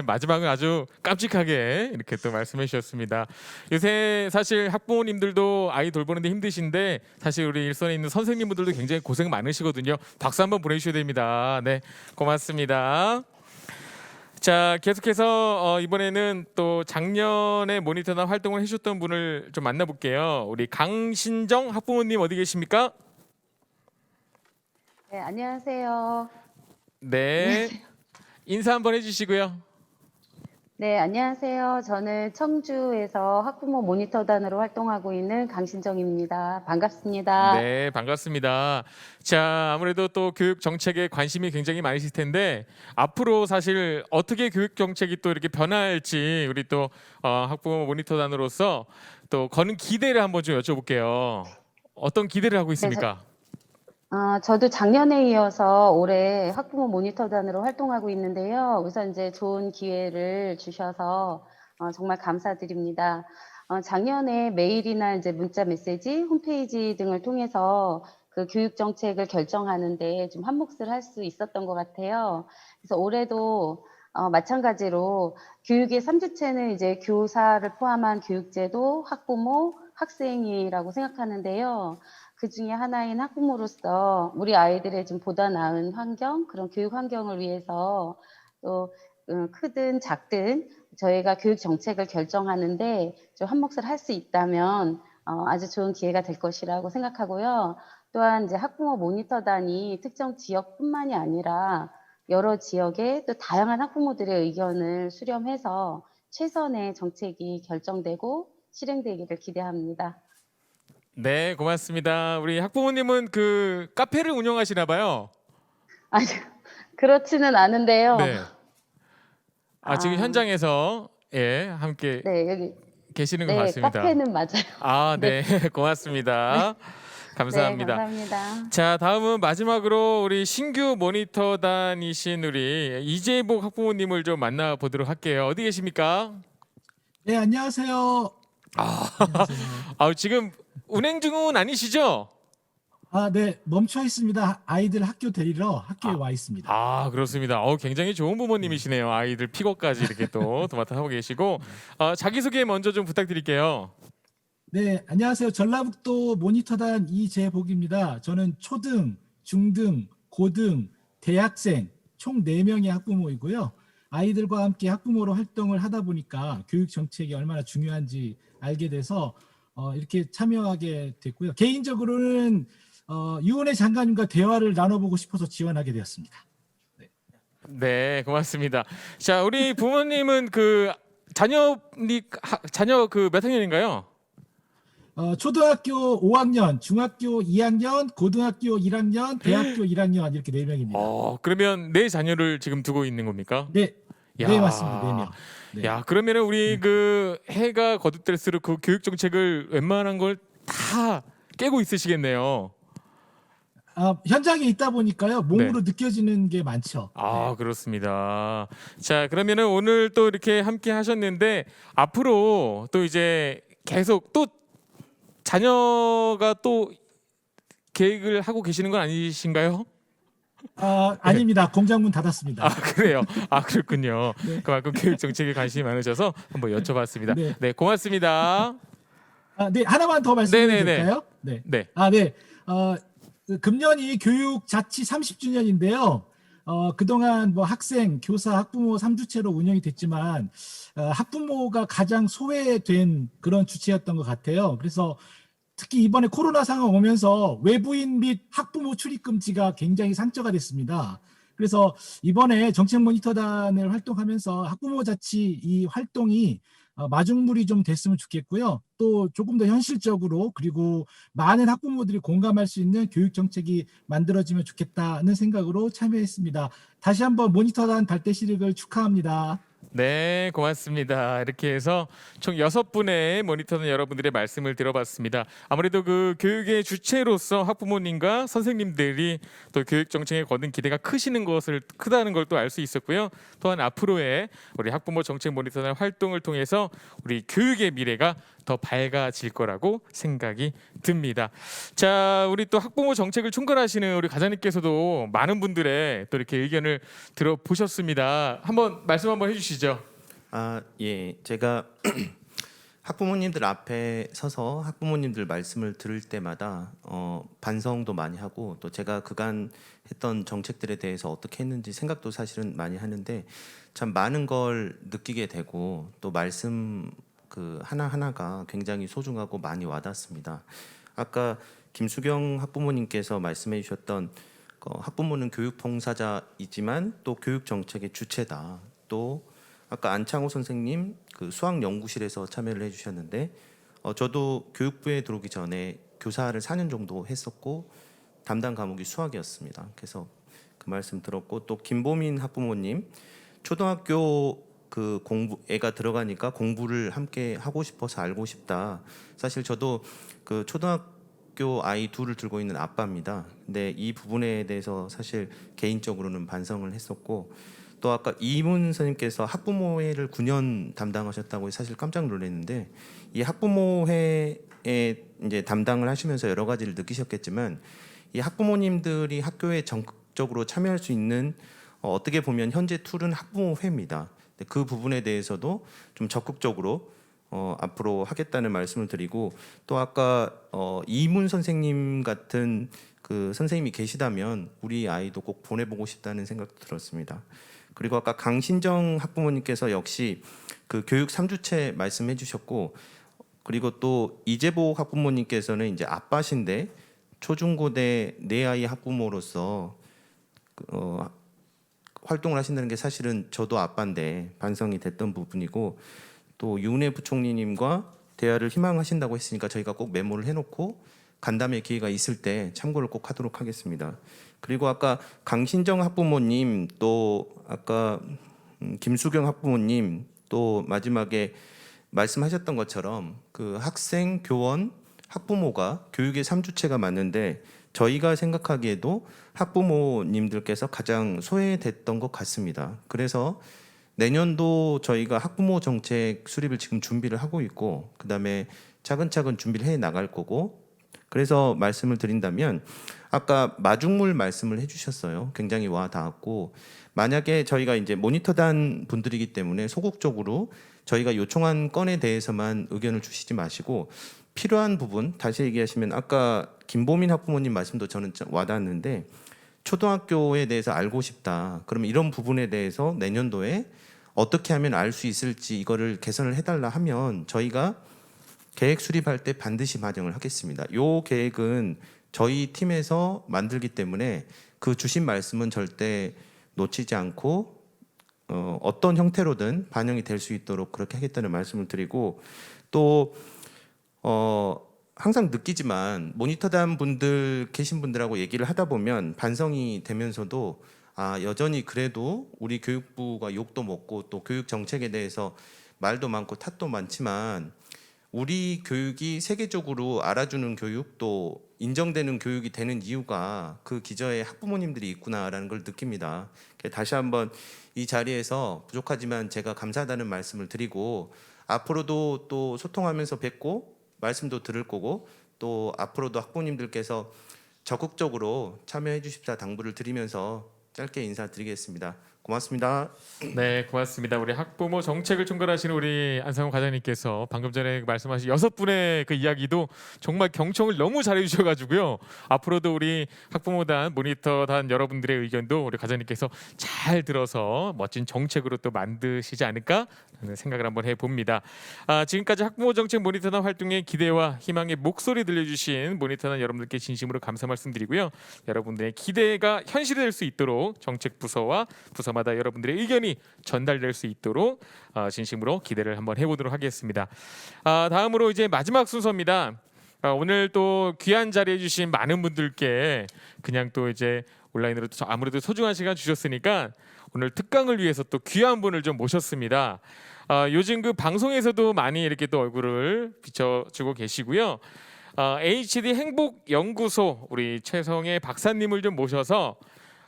마지막은 아주 깜찍하게 이렇게 또 말씀해 주셨습니다. 요새 사실 학부모님들도 아이 돌보는데 힘드신데 사실 우리 일선에 있는 선생님분들도 굉장히 고생 많으시거든요. 박수 한번 보내주셔야 됩니다. 네, 고맙습니다. 자, 계속해서 이번에는 또 작년에 모니터나 활동을 해주셨던 분을 좀 만나볼게요. 우리 강신정 학부모님 어디 계십니까? 네, 안녕하세요. 네, 인사 한번 해주시고요. 네, 안녕하세요. 저는 청주에서 학부모 모니터단으로 활동하고 있는 강신정입니다. 반갑습니다. 네, 반갑습니다. 자, 아무래도 또 교육 정책에 관심이 굉장히 많으실 텐데 앞으로 사실 어떻게 교육 정책이 또 이렇게 변화할지 우리 또 학부모 모니터단으로서 또 거는 기대를 한번 좀 여쭤볼게요. 어떤 기대를 하고 있습니까? 저도 작년에 이어서 올해 학부모 모니터단으로 활동하고 있는데요. 우선 이제 좋은 기회를 주셔서 정말 감사드립니다. 작년에 메일이나 이제 문자 메시지, 홈페이지 등을 통해서 그 교육 정책을 결정하는데 좀 한몫을 할 수 있었던 것 같아요. 그래서 올해도 마찬가지로 교육의 3주체는 이제 교사를 포함한 교육제도, 학부모, 학생이라고 생각하는데요. 그 중에 하나인 학부모로서 우리 아이들의 좀 보다 나은 환경, 그런 교육 환경을 위해서 또 크든 작든 저희가 교육 정책을 결정하는데 좀 한몫을 할 수 있다면 아주 좋은 기회가 될 것이라고 생각하고요. 또한 이제 학부모 모니터단이 특정 지역뿐만이 아니라 여러 지역의 또 다양한 학부모들의 의견을 수렴해서 최선의 정책이 결정되고 실행되기를 기대합니다. 네, 고맙습니다. 우리 학부모님은 그 카페를 운영하시나 봐요. 아니, 그렇지는 않은데요. 네. 지금 아. 현장에서 함께 네, 여기 계시는 것 네, 같습니다. 카페는 맞아요. 네, 고맙습니다. 감사합니다. 네, 감사합니다. 자, 다음은 마지막으로 우리 신규 모니터단이신 우리 이재복 학부모님을 좀 만나보도록 할게요. 어디 계십니까? 네, 안녕하세요. 지금 운행 중은 아니시죠? 네, 멈춰 있습니다. 아이들 학교 데리러 학교에 와 있습니다. 그렇습니다. 굉장히 좋은 부모님이시네요. 아이들 픽업까지 이렇게 또 도맡아 하고 계시고 자기소개 먼저 좀 부탁드릴게요. 네, 안녕하세요. 전라북도 모니터단 이재복입니다. 저는 초등, 중등, 고등, 대학생 총 4명의 학부모이고요. 아이들과 함께 학부모로 활동을 하다 보니까 교육 정책이 얼마나 중요한지 알게 돼서 이렇게 참여하게 됐고요. 개인적으로는 유은혜 장관님과 대화를 나눠보고 싶어서 지원하게 되었습니다. 네, 고맙습니다. 자, 우리 부모님은 그 자녀 그 몇 학년인가요? 초등학교 5학년, 중학교 2학년, 고등학교 1학년, 대학교 1학년 이렇게 4명입니다. 그러면 네 자녀를 지금 두고 있는 겁니까? 네, 야. 네 맞습니다. 4명. 네. 야, 그러면은 우리 그 해가 거듭될수록 그 교육 정책을 웬만한 걸 다 깨고 있으시겠네요. 현장에 있다 보니까요 몸으로 느껴지는 게 많죠. 그렇습니다. 자, 그러면은 오늘 또 이렇게 함께 하셨는데 앞으로 또 이제 계속 또 자녀가 또 계획을 하고 계시는 건 아니신가요? 아닙니다. 공장문 닫았습니다. 그래요. 그렇군요. 네. 그만큼 교육 정책에 관심이 많으셔서 한번 여쭤봤습니다. 네. 네, 고맙습니다. 네, 하나만 더 말씀드려도 네네네. 될까요? 네. 네. 네. 금년이 교육 자치 30주년인데요. 그동안 뭐 학생, 교사, 학부모 3주체로 운영이 됐지만 학부모가 가장 소외된 그런 주체였던 것 같아요. 그래서 특히 이번에 코로나 상황 오면서 외부인 및 학부모 출입 금지가 굉장히 상처가 됐습니다. 그래서 이번에 정책 모니터단을 활동하면서 학부모 자치 이 활동이 마중물이 좀 됐으면 좋겠고요. 또 조금 더 현실적으로 그리고 많은 학부모들이 공감할 수 있는 교육 정책이 만들어지면 좋겠다는 생각으로 참여했습니다. 다시 한번 모니터단 발대시력을 축하합니다. 네, 고맙습니다. 이렇게 해서 총 6분의 모니터는 여러분들의 말씀을 들어봤습니다. 아무래도 그 교육의 주체로서 학부모님과 선생님들이 또 교육 정책에 거는 기대가 크다는 걸 또 알 수 있었고요. 또한 앞으로의 우리 학부모 정책 모니터단 활동을 통해서 우리 교육의 미래가 더 밝아질 거라고 생각이 듭니다. 자, 우리 또 학부모 정책을 총괄하시는 우리 과장님께서도 많은 분들의 또 이렇게 의견을 들어보셨습니다. 한번 말씀 한번 해주시죠. 예, 제가 학부모님들 앞에 서서 학부모님들 말씀을 들을 때마다 반성도 많이 하고 또 제가 그간 했던 정책들에 대해서 어떻게 했는지 생각도 사실은 많이 하는데 참 많은 걸 느끼게 되고 또 말씀 그 하나하나가 굉장히 소중하고 많이 와닿습니다. 아까 김수경 학부모님께서 말씀해 주셨던 학부모는 교육 봉사자이지만 또 교육 정책의 주체다. 또 아까 안창호 선생님 그 수학 연구실에서 참여를 해주셨는데 저도 교육부에 들어오기 전에 교사를 4년 정도 했었고 담당 과목이 수학이었습니다. 그래서 그 말씀 들었고 또 김보민 학부모님 초등학교 그 애가 들어가니까 공부를 함께 하고 싶어서 알고 싶다. 사실 저도 그 초등학교 아이 둘을 들고 있는 아빠입니다. 근데 이 부분에 대해서 사실 개인적으로는 반성을 했었고 또 아까 이문 선생님께서 학부모회를 9년 담당하셨다고 사실 깜짝 놀랐는데 이 학부모회에 이제 담당을 하시면서 여러 가지를 느끼셨겠지만 이 학부모님들이 학교에 적극적으로 참여할 수 있는 어떻게 보면 현재 툴은 학부모회입니다. 그 부분에 대해서도 좀 적극적으로 앞으로 하겠다는 말씀을 드리고 또 아까 이문 선생님 같은 그 선생님이 계시다면 우리 아이도 꼭 보내보고 싶다는 생각도 들었습니다. 그리고 아까 강신정 학부모님께서 역시 그 교육 3주체 말씀해 주셨고 그리고 또 이재복 학부모님께서는 이제 아빠신데 초중고대 네 아이 학부모로서 활동을 하신다는 게 사실은 저도 아빠인데 반성이 됐던 부분이고 또 유은혜 부총리님과 대화를 희망하신다고 했으니까 저희가 꼭 메모를 해놓고 간담회 기회가 있을 때 참고를 꼭 하도록 하겠습니다. 그리고 아까 강신정 학부모님 또 아까 김수경 학부모님 또 마지막에 말씀하셨던 것처럼 그 학생, 교원, 학부모가 교육의 3주체가 맞는데 저희가 생각하기에도 학부모님들께서 가장 소외됐던 것 같습니다. 그래서 내년도 저희가 학부모 정책 수립을 지금 준비를 하고 있고 그다음에 차근차근 준비를 해 나갈 거고 그래서 말씀을 드린다면 아까 마중물 말씀을 해주셨어요. 굉장히 와 닿았고 만약에 저희가 이제 모니터단 분들이기 때문에 소극적으로 저희가 요청한 건에 대해서만 의견을 주시지 마시고 필요한 부분 다시 얘기하시면 아까 김보민 학부모님 말씀도 저는 와닿았는데 초등학교에 대해서 알고 싶다. 그러면 이런 부분에 대해서 내년도에 어떻게 하면 알 수 있을지 이거를 개선을 해달라 하면 저희가 계획 수립할 때 반드시 반영을 하겠습니다. 이 계획은 저희 팀에서 만들기 때문에 그 주신 말씀은 절대 놓치지 않고 어떤 형태로든 반영이 될 수 있도록 그렇게 하겠다는 말씀을 드리고 또 항상 느끼지만 모니터단 분들 계신 분들하고 얘기를 하다 보면 반성이 되면서도 여전히 그래도 우리 교육부가 욕도 먹고 또 교육 정책에 대해서 말도 많고 탓도 많지만 우리 교육이 세계적으로 알아주는 교육 또 인정되는 교육이 되는 이유가 그 기저에 학부모님들이 있구나라는 걸 느낍니다. 다시 한번 이 자리에서 부족하지만 제가 감사하다는 말씀을 드리고 앞으로도 또 소통하면서 뵙고 말씀도 들을 거고 또 앞으로도 학부모님들께서 적극적으로 참여해 주십사 당부를 드리면서 짧게 인사드리겠습니다. 고맙습니다. 네, 고맙습니다. 우리 학부모 정책을 총괄하시는 우리 안상훈 과장님께서 방금 전에 말씀하신 6분의 그 이야기도 정말 경청을 너무 잘해 주셔가지고요. 앞으로도 우리 학부모단, 모니터단 여러분들의 의견도 우리 과장님께서 잘 들어서 멋진 정책으로 또 만드시지 않을까라는 생각을 한번 해봅니다. 지금까지 학부모 정책 모니터단 활동의 기대와 희망의 목소리 들려주신 모니터단 여러분들께 진심으로 감사 말씀드리고요. 여러분들의 기대가 현실이 될 수 있도록 정책 부서와 부서마다 여러분들의 의견이 전달될 수 있도록 진심으로 기대를 한번 해보도록 하겠습니다. 다음으로 이제 마지막 순서입니다. 오늘 또 귀한 자리해 주신 많은 분들께 그냥 또 이제 온라인으로 아무래도 소중한 시간 주셨으니까 오늘 특강을 위해서 또 귀한 분을 좀 모셨습니다. 요즘 그 방송에서도 많이 이렇게 또 얼굴을 비춰주고 계시고요. HD 행복연구소 우리 최성애 박사님을 좀 모셔서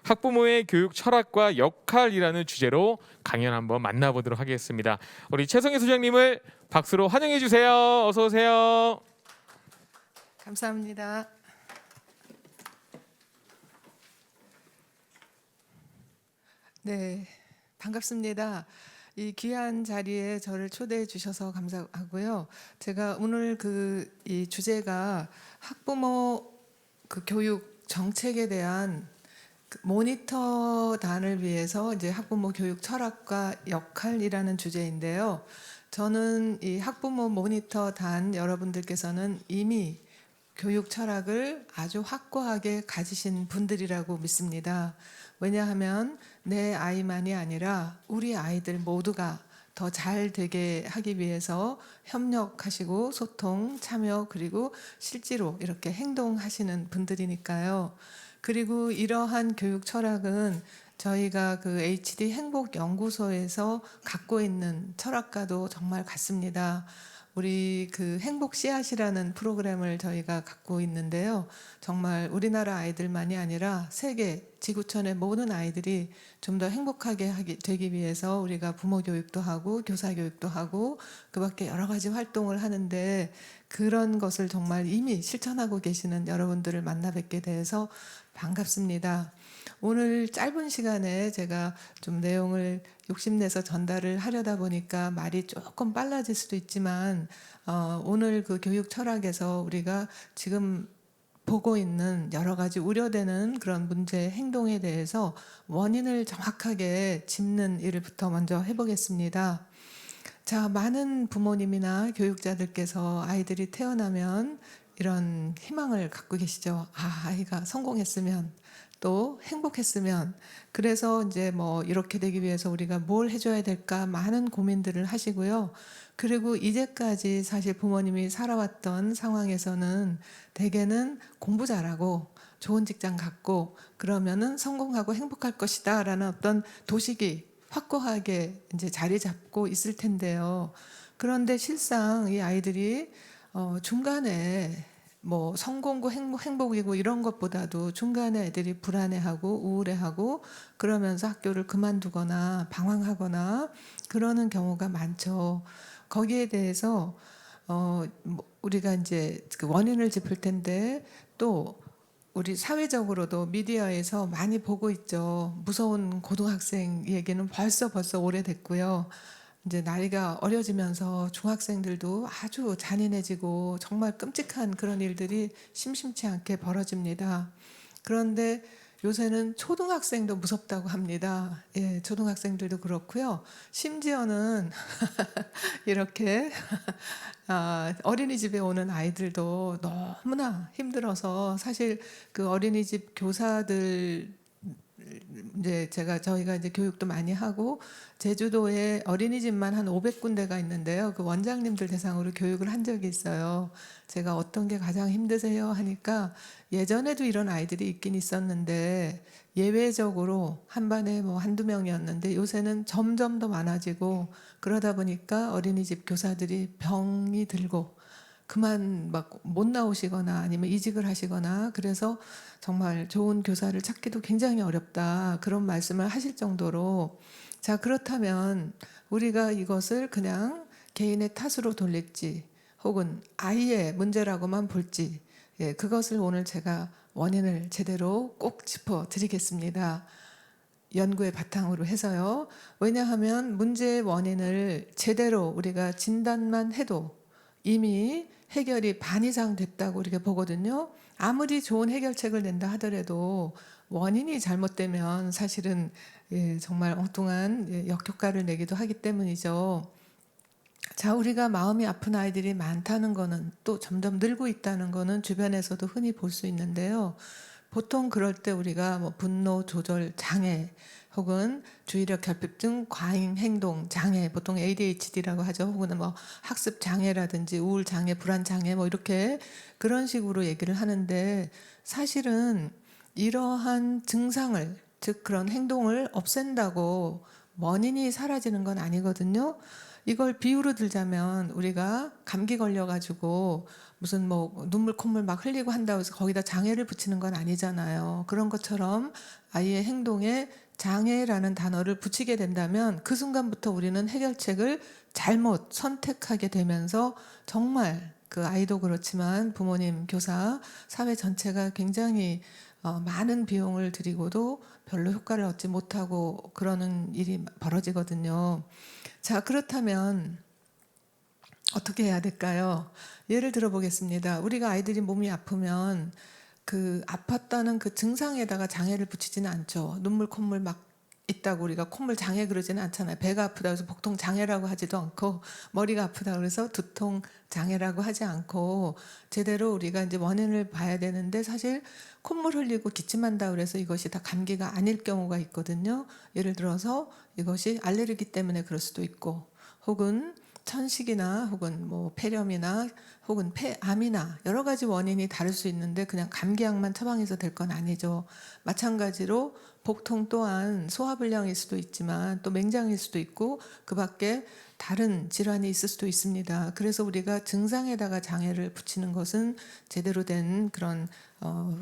학부모의 교육 철학과 역할이라는 주제로 강연 한번 만나보도록 하겠습니다. 우리 최성애 소장님을 박수로 환영해 주세요. 어서 오세요. 감사합니다. 네, 반갑습니다. 이 귀한 자리에 저를 초대해 주셔서 감사하고요. 제가 오늘 이 주제가 학부모 교육 정책에 대한 모니터단을 위해서 이제 학부모 교육 철학과 역할이라는 주제인데요. 저는 이 학부모 모니터단 여러분들께서는 이미 교육 철학을 아주 확고하게 가지신 분들이라고 믿습니다. 왜냐하면 내 아이만이 아니라 우리 아이들 모두가 더 잘 되게 하기 위해서 협력하시고 소통, 참여 그리고 실제로 이렇게 행동하시는 분들이니까요. 그리고 이러한 교육 철학은 저희가 HD 행복연구소에서 갖고 있는 철학과도 정말 같습니다. 우리 행복 씨앗이라는 프로그램을 저희가 갖고 있는데요. 정말 우리나라 아이들만이 아니라 세계 지구촌의 모든 아이들이 좀 더 행복하게 되기 위해서 우리가 부모 교육도 하고 교사 교육도 하고 그밖에 여러 가지 활동을 하는데 그런 것을 정말 이미 실천하고 계시는 여러분들을 만나 뵙게 돼서 반갑습니다. 오늘 짧은 시간에 제가 좀 내용을 욕심내서 전달을 하려다 보니까 말이 조금 빨라질 수도 있지만 오늘 교육 철학에서 우리가 지금 보고 있는 여러 가지 우려되는 그런 문제 행동에 대해서 원인을 정확하게 짚는 일부터 먼저 해보겠습니다. 자, 많은 부모님이나 교육자들께서 아이들이 태어나면 이런 희망을 갖고 계시죠. 아이가 성공했으면 또 행복했으면 그래서 이제 이렇게 되기 위해서 우리가 뭘 해줘야 될까 많은 고민들을 하시고요. 그리고 이제까지 사실 부모님이 살아왔던 상황에서는 대개는 공부 잘하고 좋은 직장 갖고 그러면은 성공하고 행복할 것이다 라는 어떤 도식이 확고하게 이제 자리 잡고 있을 텐데요. 그런데 실상 이 아이들이 중간에 성공고 행복이고 이런 것보다도 중간에 애들이 불안해하고 우울해하고 그러면서 학교를 그만두거나 방황하거나 그러는 경우가 많죠. 거기에 대해서 우리가 이제 원인을 짚을 텐데 또 우리 사회적으로도 미디어에서 많이 보고 있죠. 무서운 고등학생 얘기는 벌써 오래됐고요. 이제 나이가 어려지면서 중학생들도 아주 잔인해지고 정말 끔찍한 그런 일들이 심심치 않게 벌어집니다. 그런데 요새는 초등학생도 무섭다고 합니다. 예, 초등학생들도 그렇고요. 심지어는 이렇게 어린이집에 오는 아이들도 너무나 힘들어서 사실 어린이집 교사들 이제 저희가 이제 교육도 많이 하고 제주도에 어린이집만 한 500군데가 있는데요. 그 원장님들 대상으로 교육을 한 적이 있어요. 제가 어떤 게 가장 힘드세요 하니까 예전에도 이런 아이들이 있긴 있었는데 예외적으로 한 반에 한두 명이었는데 요새는 점점 더 많아지고 그러다 보니까 어린이집 교사들이 병이 들고 그만 못 나오시거나 아니면 이직을 하시거나 그래서 정말 좋은 교사를 찾기도 굉장히 어렵다 그런 말씀을 하실 정도로 자 그렇다면 우리가 이것을 그냥 개인의 탓으로 돌릴지 혹은 아이의 문제라고만 볼지 그것을 오늘 제가 원인을 제대로 꼭 짚어 드리겠습니다. 연구의 바탕으로 해서요. 왜냐하면 문제의 원인을 제대로 우리가 진단만 해도 이미 해결이 반 이상 됐다고 우리가 보거든요. 아무리 좋은 해결책을 낸다 하더라도 원인이 잘못되면 사실은 정말 엉뚱한 역효과를 내기도 하기 때문이죠. 자, 우리가 마음이 아픈 아이들이 많다는 거는 또 점점 늘고 있다는 거는 주변에서도 흔히 볼 수 있는데요. 보통 그럴 때 우리가 뭐 분노 조절 장애 혹은 주의력 결핍증 과잉 행동 장애, 보통 ADHD라고 하죠. 혹은 뭐 학습 장애라든지 우울 장애, 불안 장애 뭐 이렇게 그런 식으로 얘기를 하는데, 사실은 이러한 증상을, 즉 그런 행동을 없앤다고 원인이 사라지는 건 아니거든요. 이걸 비유로 들자면 우리가 감기 걸려가지고 무슨 뭐 눈물 콧물 막 흘리고 한다고 해서 거기다 장애를 붙이는 건 아니잖아요. 그런 것처럼 아이의 행동에 장애라는 단어를 붙이게 된다면 그 순간부터 우리는 해결책을 잘못 선택하게 되면서 정말 그 아이도 그렇지만 부모님, 교사, 사회 전체가 굉장히 많은 비용을 들이고도 별로 효과를 얻지 못하고 그러는 일이 벌어지거든요. 자, 그렇다면 어떻게 해야 될까요? 예를 들어 보겠습니다. 우리가 아이들이 몸이 아프면 그 아팠다는 그 증상에다가 장애를 붙이지는 않죠. 눈물 콧물 막 있다고 우리가 콧물 장애 그러지는 않잖아요. 배가 아프다 그래서 복통 장애라고 하지도 않고, 머리가 아프다 그래서 두통 장애라고 하지 않고, 제대로 우리가 이제 원인을 봐야 되는데, 사실 콧물 흘리고 기침한다 그래서 이것이 다 감기가 아닐 경우가 있거든요. 예를 들어서 이것이 알레르기 때문에 그럴 수도 있고, 혹은 천식이나 혹은 뭐 폐렴이나 혹은 폐암이나 여러 가지 원인이 다를 수 있는데 그냥 감기약만 처방해서 될 건 아니죠. 마찬가지로 복통 또한 소화불량일 수도 있지만 또 맹장일 수도 있고 그 밖에 다른 질환이 있을 수도 있습니다. 그래서 우리가 증상에다가 장애를 붙이는 것은 제대로 된 그런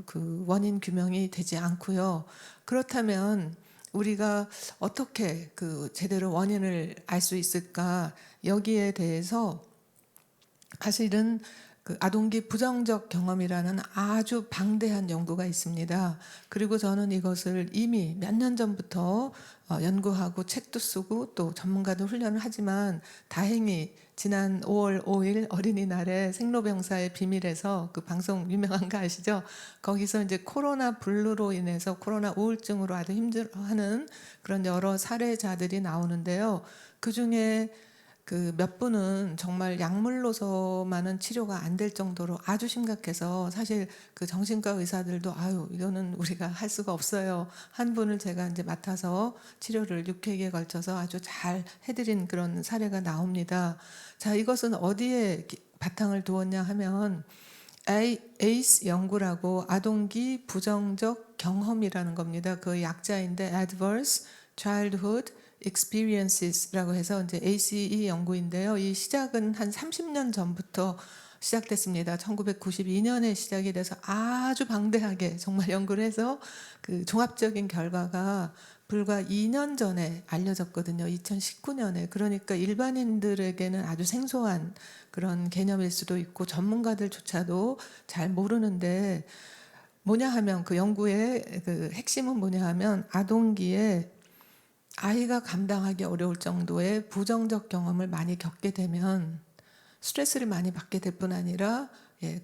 그 원인 규명이 되지 않고요. 그렇다면 우리가 어떻게 그 제대로 원인을 알 수 있을까? 여기에 대해서 사실은 그 아동기 부정적 경험이라는 아주 방대한 연구가 있습니다. 그리고 저는 이것을 이미 몇 년 전부터 연구하고 책도 쓰고 또 전문가도 훈련을 하지만, 다행히 지난 5월 5일 어린이날에 생로병사의 비밀에서 그 방송 유명한 거 아시죠? 거기서 이제 코로나 블루로 인해서 코로나 우울증으로 아주 힘들어하는 그런 여러 사례자들이 나오는데요. 그 중에 그 몇 분은 정말 약물로서만은 치료가 안 될 정도로 아주 심각해서 사실 그 정신과 의사들도 아유 이거는 우리가 할 수가 없어요. 한 분을 제가 이제 맡아서 치료를 6회기에 걸쳐서 아주 잘 해드린 그런 사례가 나옵니다. 자, 이것은 어디에 바탕을 두었냐 하면 ACE 연구라고 아동기 부정적 경험이라는 겁니다. 그 약자인데 Adverse Childhood Experiences라고 해서 이제 ACE 연구인데요. 이 시작은 한 30년 전부터 시작됐습니다. 1992년에 시작이 돼서 아주 방대하게 정말 연구를 해서 그 종합적인 결과가 불과 2년 전에 알려졌거든요. 2019년에. 그러니까 일반인들에게는 아주 생소한 그런 개념일 수도 있고 전문가들조차도 잘 모르는데, 뭐냐 하면 그 연구의 그 핵심은 뭐냐 하면 아동기에 아이가 감당하기 어려울 정도의 부정적 경험을 많이 겪게 되면 스트레스를 많이 받게 될 뿐 아니라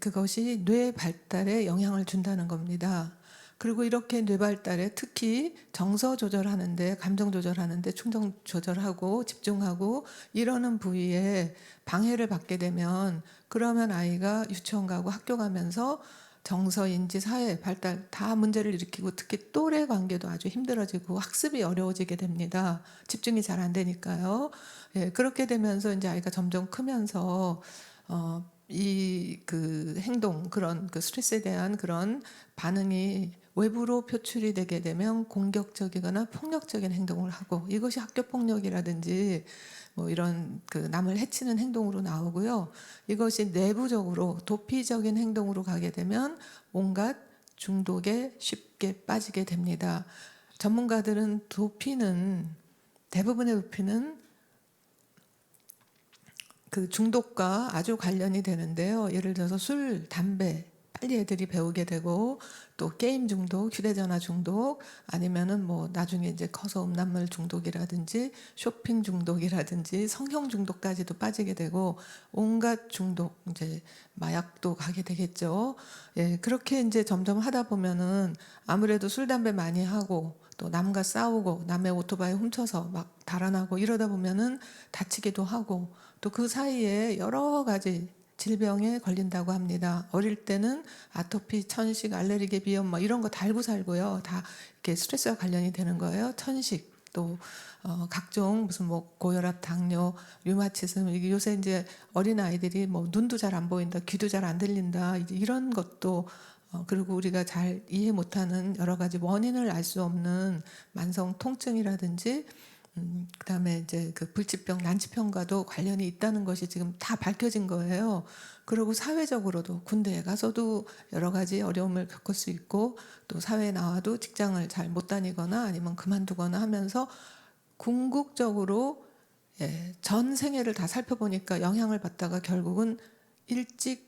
그것이 뇌 발달에 영향을 준다는 겁니다. 그리고 이렇게 뇌 발달에 특히 정서 조절하는데, 감정 조절하는데, 충동 조절하고 집중하고 이러는 부위에 방해를 받게 되면, 그러면 아이가 유치원 가고 학교 가면서 정서, 인지, 사회 발달 다 문제를 일으키고 특히 또래 관계도 아주 힘들어지고 학습이 어려워지게 됩니다. 집중이 잘 안 되니까요. 그렇게 되면서 이제 아이가 점점 크면서 이 그 행동, 그런 그 스트레스에 대한 그런 반응이 외부로 표출이 되게 되면 공격적이거나 폭력적인 행동을 하고, 이것이 학교 폭력이라든지 뭐 이런 그 남을 해치는 행동으로 나오고요. 이것이 내부적으로 도피적인 행동으로 가게 되면 온갖 중독에 쉽게 빠지게 됩니다. 전문가들은 대부분의 도피는 그 중독과 아주 관련이 되는데요. 예를 들어서 술, 담배, 빨리 애들이 배우게 되고 또 게임 중독, 휴대전화 중독 아니면은 뭐 나중에 이제 커서 음란물 중독이라든지 쇼핑 중독이라든지 성형 중독까지도 빠지게 되고 온갖 중독 이제 마약도 가게 되겠죠. 예, 그렇게 이제 점점 하다 보면은 아무래도 술, 담배 많이 하고 또 남과 싸우고 남의 오토바이 훔쳐서 막 달아나고 이러다 보면은 다치기도 하고 또 그 사이에 여러 가지 질병에 걸린다고 합니다. 어릴 때는 아토피, 천식, 알레르기, 비염 뭐 이런 거 달고 살고요. 다 이렇게 스트레스와 관련이 되는 거예요. 천식 또 각종 무슨 뭐 고혈압, 당뇨, 류마티즘 이게 요새 이제 어린 아이들이 뭐 눈도 잘 안 보인다, 귀도 잘 안 들린다 이제 이런 것도 그리고 우리가 잘 이해 못하는 여러 가지 원인을 알 수 없는 만성 통증이라든지 그다음에 이제 그 불치병, 난치병과도 관련이 있다는 것이 지금 다 밝혀진 거예요. 그리고 사회적으로도 군대에 가서도 여러 가지 어려움을 겪을 수 있고 또 사회에 나와도 직장을 잘 못 다니거나 아니면 그만두거나 하면서 궁극적으로 전 생애를 다 살펴보니까 영향을 받다가 결국은 일찍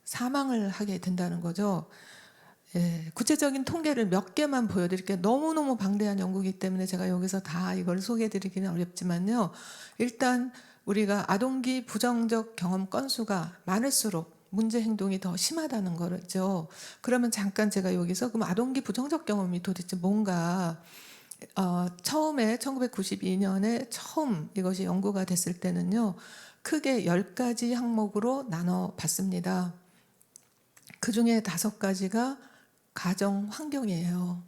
사망을 하게 된다는 거죠. 구체적인 통계를 몇 개만 보여드릴게요. 너무너무 방대한 연구이기 때문에 제가 여기서 다 이걸 소개해드리기는 어렵지만요. 일단 우리가 아동기 부정적 경험 건수가 많을수록 문제 행동이 더 심하다는 거죠. 그러면 잠깐 제가 여기서 그럼 아동기 부정적 경험이 도대체 뭔가 처음에 1992년에 처음 이것이 연구가 됐을 때는요. 크게 10가지 항목으로 나눠 봤습니다. 그 중에 5가지가 가정 환경이에요.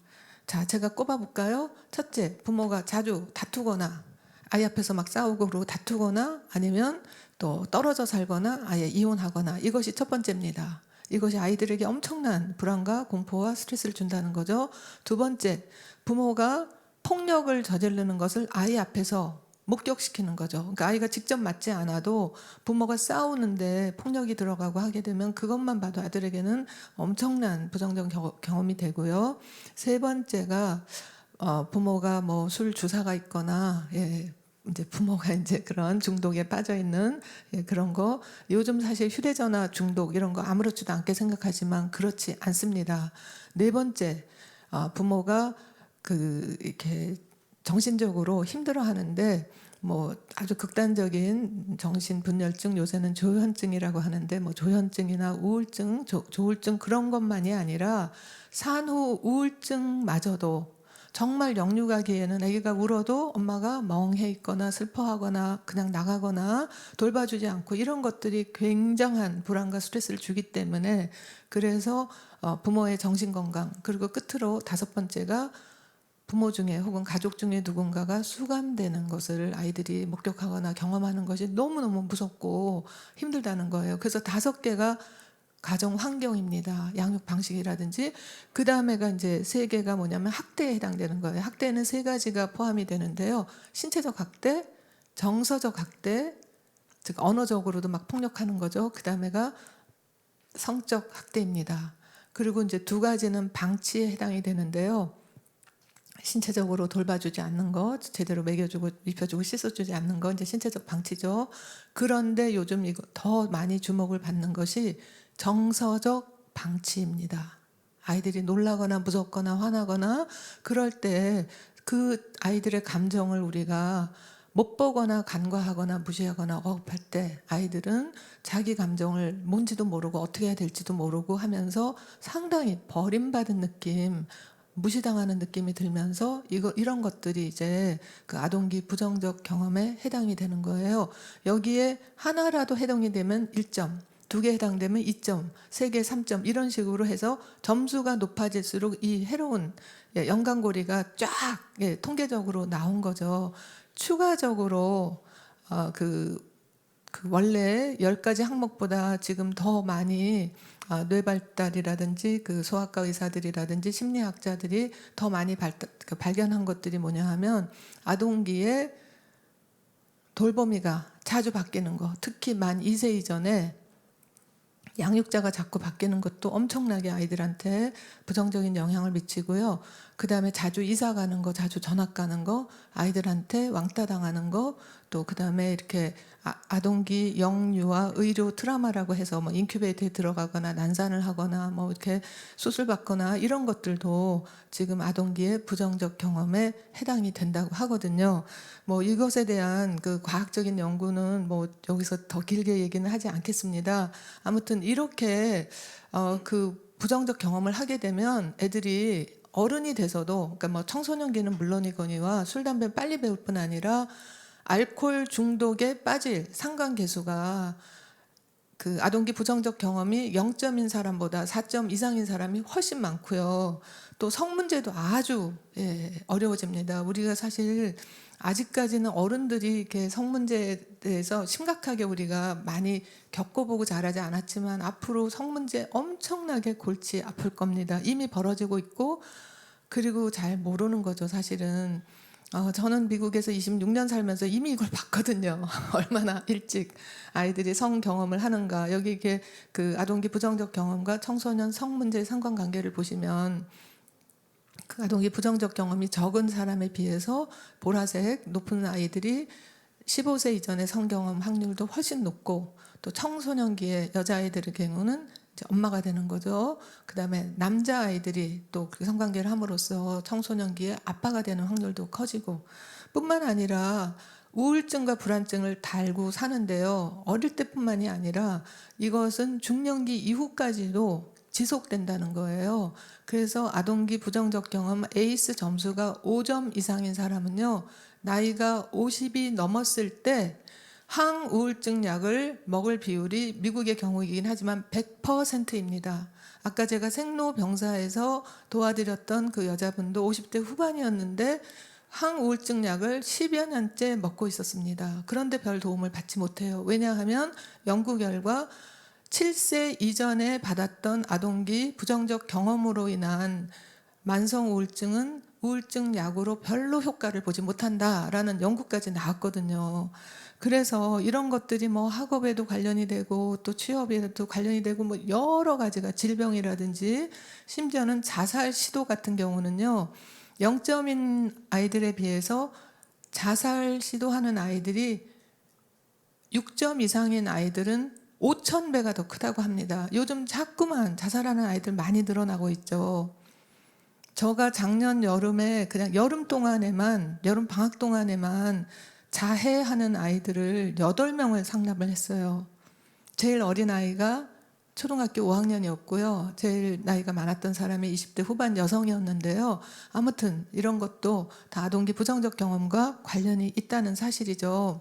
자, 제가 꼽아볼까요? 첫째, 부모가 자주 다투거나 아이 앞에서 막 싸우고 그러고 다투거나 아니면 또 떨어져 살거나 아예 이혼하거나 이것이 첫 번째입니다. 이것이 아이들에게 엄청난 불안과 공포와 스트레스를 준다는 거죠. 두 번째, 부모가 폭력을 저지르는 것을 아이 앞에서 목격시키는 거죠. 그러니까 아이가 직접 맞지 않아도 부모가 싸우는데 폭력이 들어가고 하게 되면 그것만 봐도 아들에게는 엄청난 부정적 경험이 되고요. 세 번째가 부모가 뭐 술 주사가 있거나 이제 부모가 이제 그런 중독에 빠져 있는 그런 거. 요즘 사실 휴대전화 중독 이런 거 아무렇지도 않게 생각하지만 그렇지 않습니다. 네 번째, 부모가 이렇게 정신적으로 힘들어하는데 뭐 아주 극단적인 정신분열증 요새는 조현증이라고 하는데 뭐 조현증이나 우울증, 조울증 그런 것만이 아니라 산후 우울증마저도 정말 영유아기에는 아기가 울어도 엄마가 멍해 있거나 슬퍼하거나 그냥 나가거나 돌봐주지 않고 이런 것들이 굉장한 불안과 스트레스를 주기 때문에 그래서 부모의 정신건강 그리고 끝으로 5번째가 부모 중에 혹은 가족 중에 누군가가 수감되는 것을 아이들이 목격하거나 경험하는 것이 너무너무 무섭고 힘들다는 거예요. 그래서 5개가 가정 환경입니다. 양육 방식이라든지 그 다음에가 이제 3개가 뭐냐면 학대에 해당되는 거예요. 학대는 3가지가 포함이 되는데요. 신체적 학대, 정서적 학대, 즉 언어적으로도 막 폭력하는 거죠. 그 다음에가 성적 학대입니다. 그리고 이제 2가지는 방치에 해당이 되는데요. 신체적으로 돌봐주지 않는 거, 제대로 먹여주고 입혀주고 씻어주지 않는 거 이제 신체적 방치죠. 그런데 요즘 이거 더 많이 주목을 받는 것이 정서적 방치입니다. 아이들이 놀라거나 무섭거나 화나거나 그럴 때 그 아이들의 감정을 우리가 못 보거나 간과하거나 무시하거나 억압할 때 아이들은 자기 감정을 뭔지도 모르고 어떻게 해야 될지도 모르고 하면서 상당히 버림받은 느낌, 무시당하는 느낌이 들면서 이런 것들이 이제 그 아동기 부정적 경험에 해당이 되는 거예요. 여기에 하나라도 해당이 되면 1점, 2개 해당되면 2점, 3개 3점 이런 식으로 해서 점수가 높아질수록 이 해로운 연관고리가 쫙 통계적으로 나온 거죠. 추가적으로 그 원래 10가지 항목보다 지금 더 많이 뇌발달이라든지 그 소아과 의사들이라든지 심리학자들이 더 많이 발견한 것들이 뭐냐 하면 아동기에 돌보미가 자주 바뀌는 거, 특히 만 2세 이전에 양육자가 자꾸 바뀌는 것도 엄청나게 아이들한테 부정적인 영향을 미치고요. 그다음에 자주 이사 가는 거, 자주 전학 가는 거, 아이들한테 왕따 당하는 거, 또 그다음에 이렇게 아동기 영유아 의료 트라우마라고 해서 뭐 인큐베이터에 들어가거나 난산을 하거나 뭐 이렇게 수술 받거나 이런 것들도 지금 아동기의 부정적 경험에 해당이 된다고 하거든요. 뭐 이것에 대한 그 과학적인 연구는 뭐 여기서 더 길게 얘기는 하지 않겠습니다. 아무튼 이렇게 그 부정적 경험을 하게 되면 애들이 어른이 돼서도, 그러니까 뭐 청소년기는 물론이거니와 술, 담배 빨리 배울 뿐 아니라 알코올 중독에 빠질 상관계수가 그 아동기 부정적 경험이 0점인 사람보다 4점 이상인 사람이 훨씬 많고요. 또 성문제도 아주 어려워집니다. 우리가 사실 아직까지는 어른들이 이렇게 성문제에 대해서 심각하게 우리가 많이 겪어보고 자라지 않았지만 앞으로 성문제 엄청나게 골치 아플 겁니다. 이미 벌어지고 있고, 그리고 잘 모르는 거죠, 사실은. 저는 미국에서 26년 살면서 이미 이걸 봤거든요. 얼마나 일찍 아이들이 성 경험을 하는가. 여기 이게 그 아동기 부정적 경험과 청소년 성문제의 상관관계를 보시면 그 아동기 부정적 경험이 적은 사람에 비해서 보라색 높은 아이들이 15세 이전의 성경험 확률도 훨씬 높고, 또 청소년기의 여자아이들의 경우는 이제 엄마가 되는 거죠. 그다음에 남자아이들이 또 그 성관계를 함으로써 청소년기에 아빠가 되는 확률도 커지고, 뿐만 아니라 우울증과 불안증을 달고 사는데요. 어릴 때뿐만이 아니라 이것은 중년기 이후까지도 지속된다는 거예요. 그래서 아동기 부정적 경험 에이스 점수가 5점 이상인 사람은요, 나이가 50이 넘었을 때 항우울증 약을 먹을 비율이 미국의 경우이긴 하지만 100%입니다. 아까 제가 생로병사에서 도와드렸던 그 여자분도 50대 후반이었는데 항우울증 약을 10여 년째 먹고 있었습니다. 그런데 별 도움을 받지 못해요. 왜냐하면 연구 결과 7세 이전에 받았던 아동기 부정적 경험으로 인한 만성 우울증은 우울증 약으로 별로 효과를 보지 못한다라는 연구까지 나왔거든요. 그래서 이런 것들이 뭐 학업에도 관련이 되고 또 취업에도 관련이 되고 뭐 여러 가지가 질병이라든지 심지어는 자살 시도 같은 경우는요, 0점인 아이들에 비해서 자살 시도하는 아이들이 6점 이상인 아이들은 5,000배가 더 크다고 합니다. 요즘 자꾸만 자살하는 아이들 많이 늘어나고 있죠. 제가 작년 여름에 그냥 여름 방학 동안에만 자해하는 아이들을 8명을 상납을 했어요. 제일 어린 아이가 초등학교 5학년이었고요. 제일 나이가 많았던 사람이 20대 후반 여성이었는데요. 아무튼 이런 것도 다 아동기 부정적 경험과 관련이 있다는 사실이죠.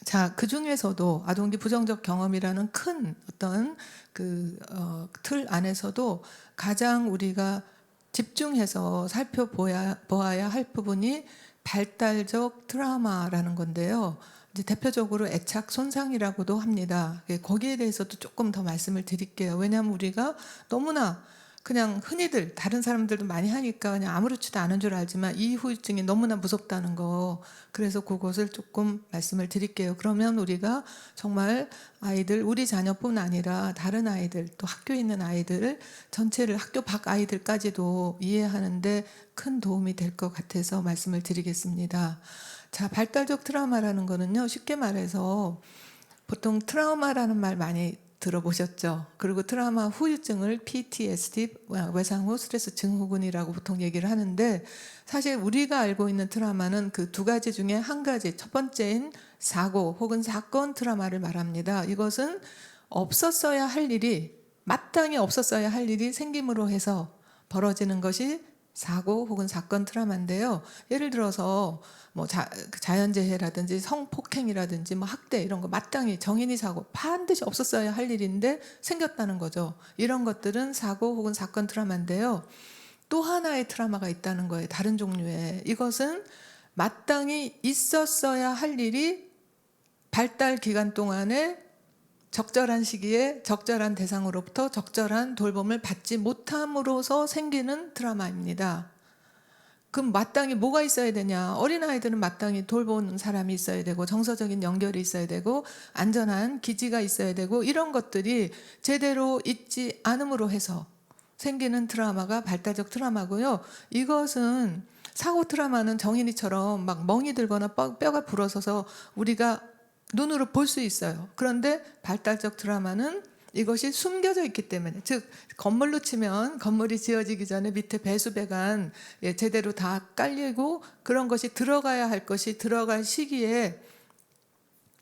자, 그 중에서도 아동기 부정적 경험이라는 큰 어떤 틀 안에서도 가장 우리가 집중해서 살펴보아야 할 부분이 발달적 트라우마라는 건데요. 이제 대표적으로 애착 손상이라고도 합니다. 거기에 대해서도 조금 더 말씀을 드릴게요. 왜냐하면 우리가 너무나 그냥 흔히들 다른 사람들도 많이 하니까 그냥 아무렇지도 않은 줄 알지만 이 후유증이 너무나 무섭다는 거, 그래서 그것을 조금 말씀을 드릴게요. 그러면 우리가 정말 아이들, 우리 자녀뿐 아니라 다른 아이들, 또 학교에 있는 아이들 전체를, 학교 밖 아이들까지도 이해하는데 큰 도움이 될 것 같아서 말씀을 드리겠습니다. 자, 발달적 트라우마라는 거는요, 쉽게 말해서 보통 트라우마라는 말 많이 들어보셨죠? 그리고 트라우마 후유증을 PTSD, 외상 후 스트레스 증후군이라고 보통 얘기를 하는데, 사실 우리가 알고 있는 트라우마는 그 두 가지 중에 한 가지, 첫 번째인 사고 혹은 사건 트라우마를 말합니다. 이것은 없었어야 할 일이, 마땅히 없었어야 할 일이 생김으로 해서 벌어지는 것이 사고 혹은 사건 트라우마인데요. 예를 들어서 뭐 자연재해라든지 성폭행이라든지 뭐 학대 이런 거 마땅히 정인이 사고 반드시 없었어야 할 일인데 생겼다는 거죠. 이런 것들은 사고 혹은 사건 트라우마인데요. 또 하나의 트라우마가 있다는 거예요. 다른 종류의. 이것은 마땅히 있었어야 할 일이 발달 기간 동안에 적절한 시기에 적절한 대상으로부터 적절한 돌봄을 받지 못함으로써 생기는 트라우마입니다. 그럼 마땅히 뭐가 있어야 되냐? 어린아이들은 마땅히 돌보는 사람이 있어야 되고 정서적인 연결이 있어야 되고 안전한 기지가 있어야 되고 이런 것들이 제대로 있지 않음으로 해서 생기는 트라우마가 발달적 트라우마고요. 이것은 사고 트라우마는 정인이처럼 막 멍이 들거나 뼈가 부러져서 우리가 눈으로 볼 수 있어요. 그런데 발달적 트라우마는 이것이 숨겨져 있기 때문에, 즉 건물로 치면 건물이 지어지기 전에 밑에 배수배관 제대로 다 깔리고 그런 것이 들어가야 할 것이 들어갈 시기에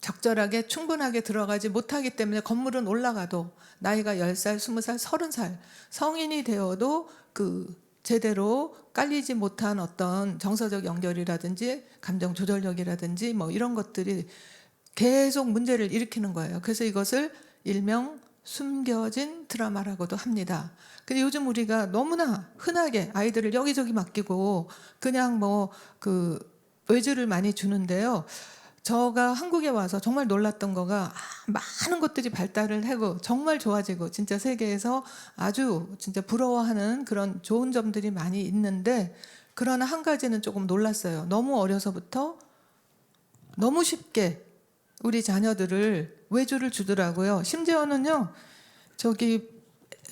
적절하게 충분하게 들어가지 못하기 때문에 건물은 올라가도 나이가 10살, 20살, 30살 성인이 되어도 그 제대로 깔리지 못한 어떤 정서적 연결이라든지 감정 조절력이라든지 뭐 이런 것들이 계속 문제를 일으키는 거예요. 그래서 이것을 일명 숨겨진 트라우마라고도 합니다. 근데 요즘 우리가 너무나 흔하게 아이들을 여기저기 맡기고 그냥 뭐 그 외주를 많이 주는데요. 제가 한국에 와서 정말 놀랐던 거가 많은 것들이 발달을 하고 정말 좋아지고 진짜 세계에서 아주 진짜 부러워하는 그런 좋은 점들이 많이 있는데, 그러나 한 가지는 조금 놀랐어요. 너무 어려서부터 너무 쉽게 우리 자녀들을 외주를 주더라고요. 심지어는요, 저기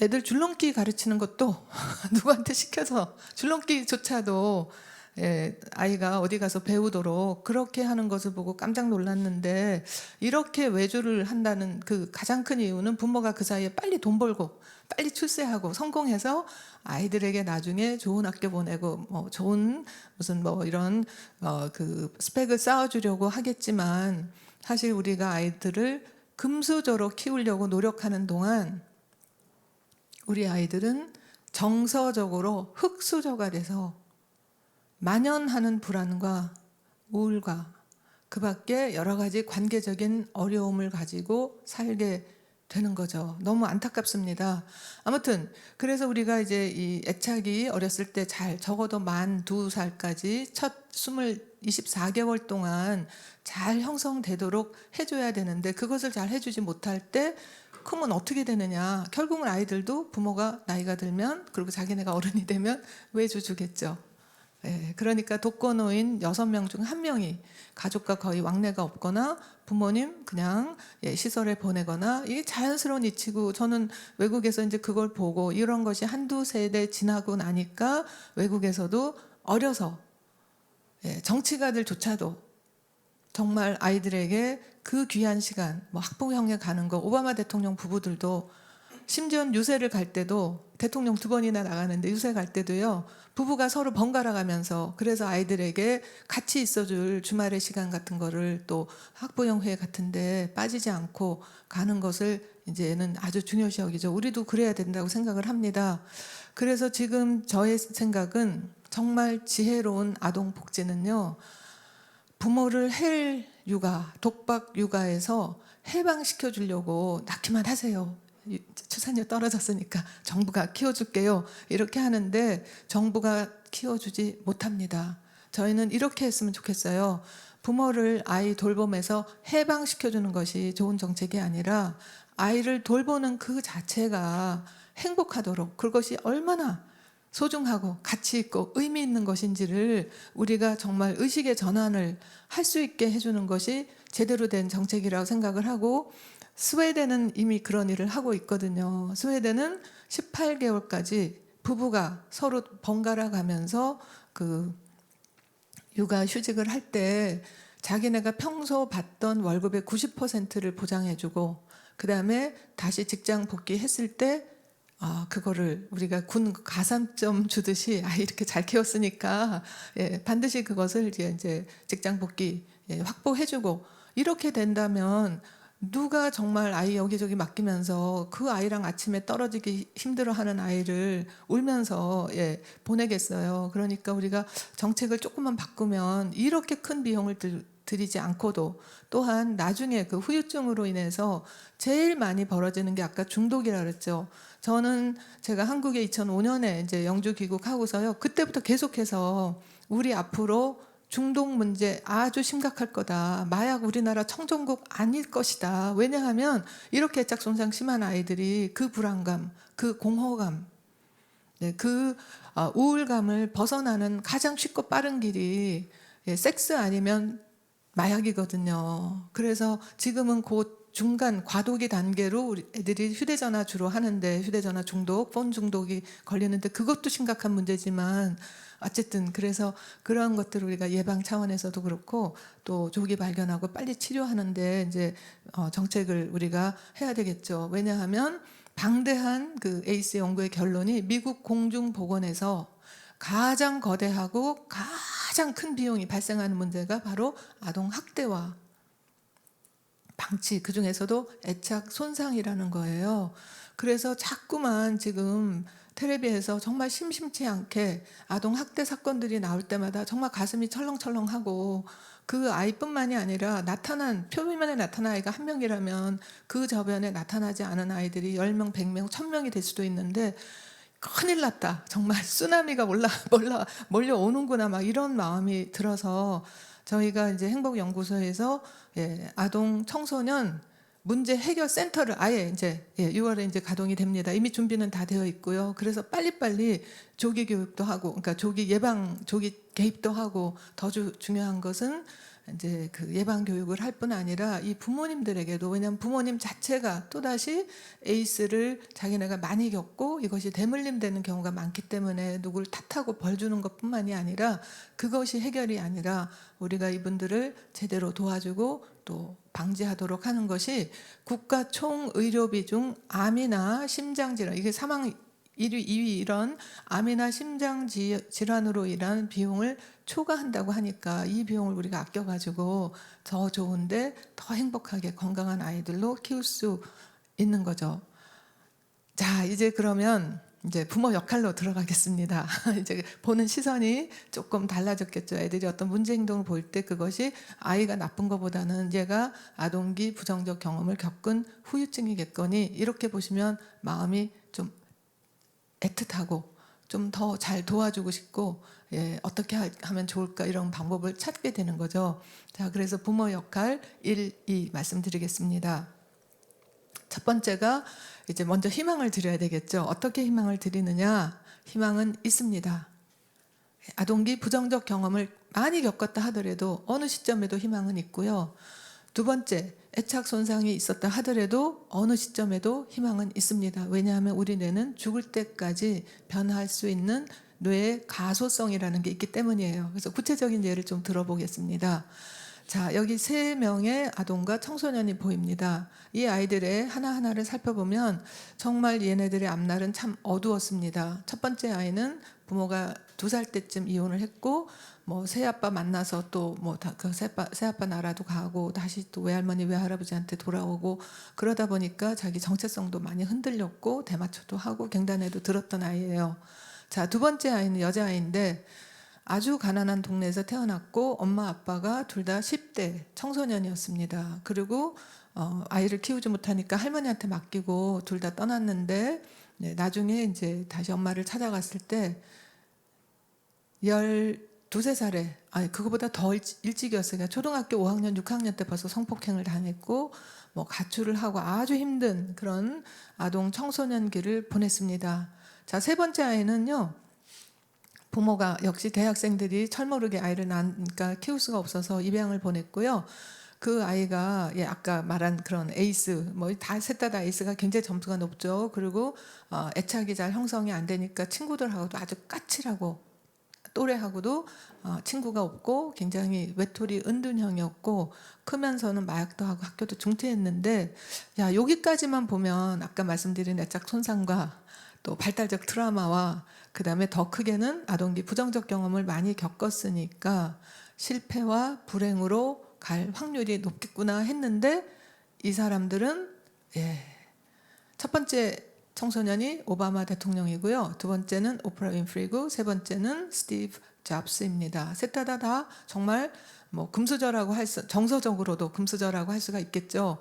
애들 줄넘기 가르치는 것도 누구한테 시켜서 줄넘기조차도 아이가 어디 가서 배우도록 그렇게 하는 것을 보고 깜짝 놀랐는데, 이렇게 외주를 한다는 그 가장 큰 이유는 부모가 그 사이에 빨리 돈 벌고 빨리 출세하고 성공해서 아이들에게 나중에 좋은 학교 보내고 뭐 좋은 무슨 뭐 이런 그 스펙을 쌓아주려고 하겠지만, 사실 우리가 아이들을 금수저로 키우려고 노력하는 동안 우리 아이들은 정서적으로 흙수저가 돼서 만연하는 불안과 우울과 그 밖에 여러 가지 관계적인 어려움을 가지고 살게 되는 거죠. 너무 안타깝습니다. 아무튼 그래서 우리가 이제 이 애착이 어렸을 때 잘 적어도 만 2살까지 첫 24개월 동안 잘 형성되도록 해줘야 되는데, 그것을 잘 해주지 못할 때 크면 어떻게 되느냐. 결국은 아이들도 부모가 나이가 들면 그리고 자기네가 어른이 되면 외주 주겠죠. 그러니까 독거노인 6명 중 1명이 가족과 거의 왕래가 없거나 부모님 그냥 시설에 보내거나, 이게 자연스러운 이치고, 저는 외국에서 이제 그걸 보고 이런 것이 한두 세대 지나고 나니까 외국에서도 어려서 정치가들조차도 정말 아이들에게 그 귀한 시간, 뭐 학부형에 가는 거, 오바마 대통령 부부들도 심지어 유세를 갈 때도 대통령 2번이나 나가는데 유세 갈 때도요, 부부가 서로 번갈아 가면서, 그래서 아이들에게 같이 있어줄 주말의 시간 같은 거를 또 학부형 회의 같은데 빠지지 않고 가는 것을 이제는 아주 중요시 여기죠. 우리도 그래야 된다고 생각을 합니다. 그래서 지금 저의 생각은 정말 지혜로운 아동 복지는요, 부모를 헬 육아, 독박 육아에서 해방시켜 주려고 낳기만 하세요. 출산율 떨어졌으니까 정부가 키워줄게요. 이렇게 하는데 정부가 키워주지 못합니다. 저희는 이렇게 했으면 좋겠어요. 부모를 아이 돌봄에서 해방시켜주는 것이 좋은 정책이 아니라 아이를 돌보는 그 자체가 행복하도록, 그것이 얼마나 소중하고 가치 있고 의미 있는 것인지를 우리가 정말 의식의 전환을 할 수 있게 해주는 것이 제대로 된 정책이라고 생각을 하고, 스웨덴은 이미 그런 일을 하고 있거든요. 스웨덴은 18개월까지 부부가 서로 번갈아 가면서 그 육아 휴직을 할 때 자기네가 평소 받던 월급의 90%를 보장해주고, 그 다음에 다시 직장 복귀했을 때 그거를 우리가 군 가산점 주듯이 이렇게 잘 키웠으니까 반드시 그것을 이제 직장 복귀 확보해주고, 이렇게 된다면 누가 정말 아이 여기저기 맡기면서 그 아이랑 아침에 떨어지기 힘들어하는 아이를 울면서 보내겠어요. 그러니까 우리가 정책을 조금만 바꾸면 이렇게 큰 비용을 들이지 않고도, 또한 나중에 그 후유증으로 인해서 제일 많이 벌어지는 게 아까 중독이라 그랬죠. 저는 제가 한국에 2005년에 이제 영주 귀국하고서요, 그때부터 계속해서 우리 앞으로 중독 문제 아주 심각할 거다. 마약 우리나라 청정국 아닐 것이다. 왜냐하면 이렇게 애착 손상 심한 아이들이 그 불안감, 그 공허감, 그 우울감을 벗어나는 가장 쉽고 빠른 길이 섹스 아니면 마약이거든요. 그래서 지금은 곧 중간 과도기 단계로 우리 애들이 휴대전화 주로 하는데 휴대전화 중독, 폰 중독이 걸리는데 그것도 심각한 문제지만 어쨌든 그래서 그런 것들을 우리가 예방 차원에서도 그렇고 또 조기 발견하고 빨리 치료하는데 이제 정책을 우리가 해야 되겠죠. 왜냐하면 방대한 그 에이스 연구의 결론이 미국 공중보건에서 가장 거대하고 가장 큰 비용이 발생하는 문제가 바로 아동 학대와 방치, 그 중에서도 애착 손상이라는 거예요. 그래서 자꾸만 지금 텔레비에서 정말 심심치 않게 아동 학대 사건들이 나올 때마다 정말 가슴이 철렁철렁하고 그 아이뿐만이 아니라 표면에 나타난 아이가 한 명이라면 그 저변에 나타나지 않은 아이들이 10명, 100명, 1000명이 될 수도 있는데 큰일 났다. 정말 쓰나미가 몰려오는구나 막 이런 마음이 들어서 저희가 이제 행복연구소에서 아동 청소년 문제 해결 센터를 아예 이제 6월에 이제 가동이 됩니다. 이미 준비는 다 되어 있고요. 그래서 빨리빨리 조기 교육도 하고, 그러니까 조기 예방, 조기 개입도 하고 더 중요한 것은 이제 그 예방 교육을 할 뿐 아니라 이 부모님들에게도, 왜냐하면 부모님 자체가 또다시 에이스를 자기네가 많이 겪고 이것이 대물림되는 경우가 많기 때문에 누굴 탓하고 벌 주는 것뿐만이 아니라 그것이 해결이 아니라 우리가 이분들을 제대로 도와주고 또 방지하도록 하는 것이 국가 총 의료비 중 암이나 심장질환, 이게 사망 1위, 2위 이런 암이나 심장질환으로 인한 비용을 초과한다고 하니까 이 비용을 우리가 아껴가지고 더 좋은데 더 행복하게 건강한 아이들로 키울 수 있는 거죠. 자, 이제 그러면 이제 부모 역할로 들어가겠습니다. 이제 보는 시선이 조금 달라졌겠죠. 애들이 어떤 문제 행동을 보일 때 그것이 아이가 나쁜 것보다는 얘가 아동기 부정적 경험을 겪은 후유증이겠거니 이렇게 보시면 마음이 좀 애틋하고 좀 더 잘 도와주고 싶고 어떻게 하면 좋을까 이런 방법을 찾게 되는 거죠. 자, 그래서 부모 역할 1, 2 말씀드리겠습니다. 첫 번째가 이제 먼저 희망을 드려야 되겠죠. 어떻게 희망을 드리느냐? 희망은 있습니다. 아동기 부정적 경험을 많이 겪었다 하더라도 어느 시점에도 희망은 있고요. 두 번째, 애착 손상이 있었다 하더라도 어느 시점에도 희망은 있습니다. 왜냐하면 우리 뇌는 죽을 때까지 변화할 수 있는 뇌의 가소성이라는 게 있기 때문이에요. 그래서 구체적인 예를 좀 들어보겠습니다. 자, 여기 3명의 아동과 청소년이 보입니다. 이 아이들의 하나하나를 살펴보면 정말 얘네들의 앞날은 참 어두웠습니다. 첫 번째 아이는 부모가 2살 때쯤 이혼을 했고 새아빠 만나서 또 그 새아빠 나라도 가고 다시 또 외할머니 외할아버지한테 돌아오고 그러다 보니까 자기 정체성도 많이 흔들렸고 대마초도 하고 갱단에도 들었던 아이예요. 자, 두 번째 아이는 여자아이인데 아주 가난한 동네에서 태어났고 엄마 아빠가 둘 다 10대 청소년이었습니다. 그리고 아이를 키우지 못하니까 할머니한테 맡기고 둘 다 떠났는데 나중에 이제 다시 엄마를 찾아갔을 때 12~13살에 그거보다 더 일찍이었어요. 그러니까 초등학교 5학년, 6학년 때 벌써 성폭행을 당했고 가출을 하고 아주 힘든 그런 아동 청소년기를 보냈습니다. 자, 세 번째 아이는요. 부모가 역시 대학생들이 철모르게 아이를 낳으니까 키울 수가 없어서 입양을 보냈고요. 그 아이가 아까 말한 그런 에이스, 셋 다 에이스가 굉장히 점수가 높죠. 그리고 애착이 잘 형성이 안 되니까 친구들하고도 아주 까칠하고 또래하고도 친구가 없고 굉장히 외톨이 은둔형이었고 크면서는 마약도 하고 학교도 중퇴했는데 여기까지만 보면 아까 말씀드린 애착 손상과 또 발달적 트라우마와 그다음에 더 크게는 아동기 부정적 경험을 많이 겪었으니까 실패와 불행으로 갈 확률이 높겠구나 했는데 이 사람들은 첫 번째 청소년이 오바마 대통령이고요. 두 번째는 오프라 윈프리고 세 번째는 스티브 잡스입니다. 셋 다 정말 금수저라고 정서적으로도 금수저라고 할 수가 있겠죠.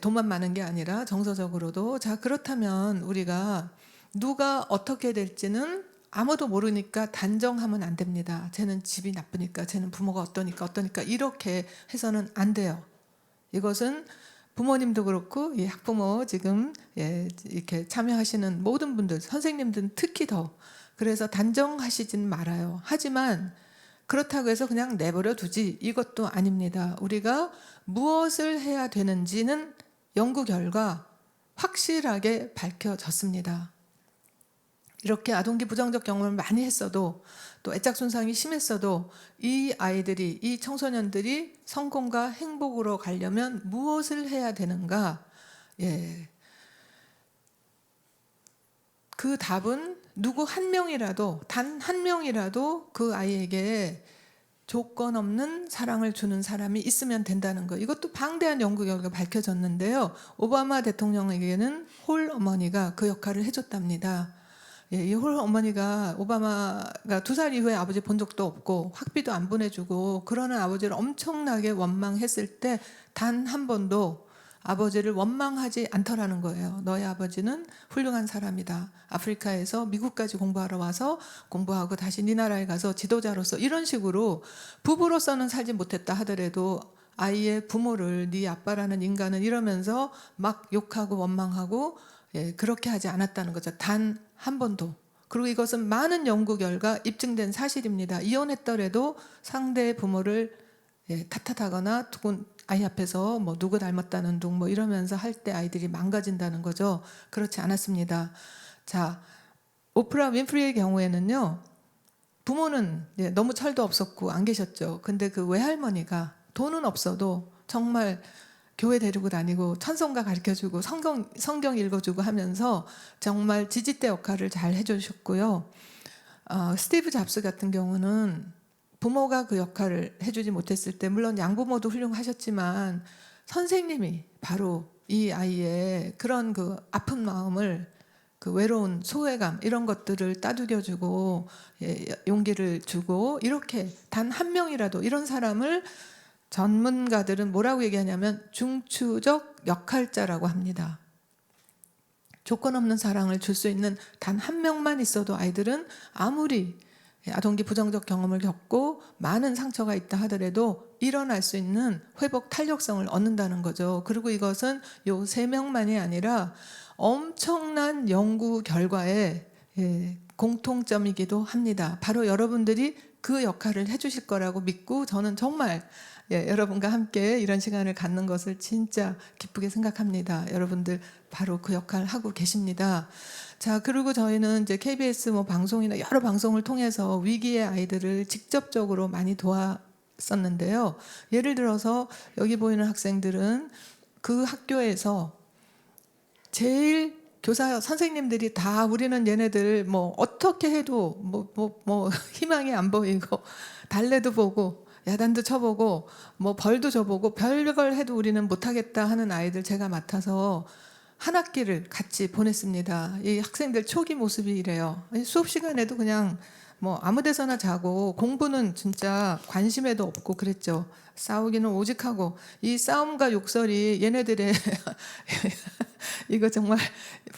돈만 많은 게 아니라 정서적으로도. 자, 그렇다면 우리가 누가 어떻게 될지는 아무도 모르니까 단정하면 안 됩니다. 쟤는 집이 나쁘니까, 쟤는 부모가 어떠니까 이렇게 해서는 안 돼요. 이것은 부모님도 그렇고 이 학부모 지금 이렇게 참여하시는 모든 분들, 선생님들은 특히 더 그래서 단정하시진 말아요. 하지만 그렇다고 해서 그냥 내버려 두지 이것도 아닙니다. 우리가 무엇을 해야 되는지는 연구 결과 확실하게 밝혀졌습니다. 이렇게 아동기 부정적 경험을 많이 했어도 또 애착 손상이 심했어도 이 아이들이, 이 청소년들이 성공과 행복으로 가려면 무엇을 해야 되는가? 예. 그 답은 누구 한 명이라도, 단 한 명이라도 그 아이에게 조건 없는 사랑을 주는 사람이 있으면 된다는 거. 이것도 방대한 연구 결과가 밝혀졌는데요. 오바마 대통령에게는 홀 어머니가 그 역할을 해줬답니다. 예, 이 홀 어머니가 오바마가 2살 이후에 아버지 본 적도 없고 학비도 안 보내주고 그러는 아버지를 엄청나게 원망했을 때 단 한 번도 아버지를 원망하지 않더라는 거예요. 너의 아버지는 훌륭한 사람이다. 아프리카에서 미국까지 공부하러 와서 공부하고 다시 네 나라에 가서 지도자로서 이런 식으로 부부로서는 살지 못했다 하더라도 아이의 부모를 네 아빠라는 인간은 이러면서 막 욕하고 원망하고 예, 그렇게 하지 않았다는 거죠. 단 한 번도. 그리고 이것은 많은 연구 결과 입증된 사실입니다. 이혼했더라도 상대의 부모를 예, 탓하거나 혹은 아이 앞에서 뭐 누구 닮았다는 둥 뭐 이러면서 할 때 아이들이 망가진다는 거죠. 그렇지 않았습니다. 자, 오프라 윈프리의 경우에는요. 부모는 예, 너무 철도 없었고 안 계셨죠. 근데 그 외할머니가 돈은 없어도 정말 교회 데리고 다니고 찬송가 가르쳐주고 성경 읽어주고 하면서 정말 지지대 역할을 잘 해주셨고요. 스티브 잡스 같은 경우는 부모가 그 역할을 해주지 못했을 때 물론 양부모도 훌륭하셨지만 선생님이 바로 이 아이의 그런 그 아픈 마음을 그 외로운 소외감 이런 것들을 따두겨주고 예, 용기를 주고 이렇게 단 한 명이라도 이런 사람을 전문가들은 뭐라고 얘기하냐면 중추적 역할자라고 합니다. 조건 없는 사랑을 줄 수 있는 단 한 명만 있어도 아이들은 아무리 아동기 부정적 경험을 겪고 많은 상처가 있다 하더라도 일어날 수 있는 회복 탄력성을 얻는다는 거죠. 그리고 이것은 요 3명만이 아니라 엄청난 연구 결과의 공통점이기도 합니다. 바로 여러분들이 그 역할을 해주실 거라고 믿고 저는 정말 여러분과 함께 이런 시간을 갖는 것을 진짜 기쁘게 생각합니다. 여러분들 바로 그 역할을 하고 계십니다. 자, 그리고 저희는 이제 KBS 뭐 방송이나 여러 방송을 통해서 위기의 아이들을 직접적으로 많이 도왔었는데요. 예를 들어서 여기 보이는 학생들은 그 학교에서 제일 교사 선생님들이 다 우리는 얘네들 뭐 어떻게 해도 뭐 희망이 안 보이고 달래도 보고 야단도 쳐보고 뭐 벌도 줘보고 별걸 해도 우리는 못하겠다 하는 아이들 제가 맡아서 한 학기를 같이 보냈습니다. 이 학생들 초기 모습이 이래요. 수업 시간에도 그냥 뭐 아무 데서나 자고 공부는 진짜 관심에도 없고 그랬죠. 싸우기는 오직하고 이 싸움과 욕설이 얘네들의 이거 정말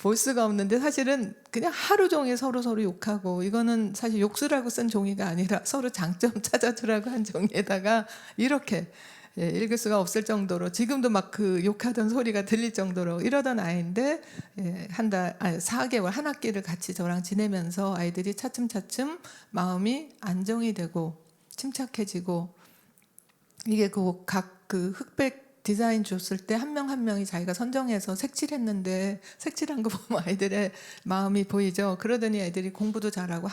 볼 수가 없는데 사실은 그냥 하루 종일 서로 욕하고 이거는 사실 욕쓰라고 쓴 종이가 아니라 서로 장점 찾아주라고 한 종이에다가 이렇게 읽을 수가 없을 정도로 지금도 막 그 욕하던 소리가 들릴 정도로 이러던 아이인데 4개월 한 학기를 같이 저랑 지내면서 아이들이 차츰차츰 마음이 안정이 되고 침착해지고 이게 각 그 흑백 디자인 줬을 때 한 명 한 명이 자기가 선정해서 색칠했는데 색칠한 거 보면 아이들의 마음이 보이죠. 그러더니 아이들이 공부도 잘하고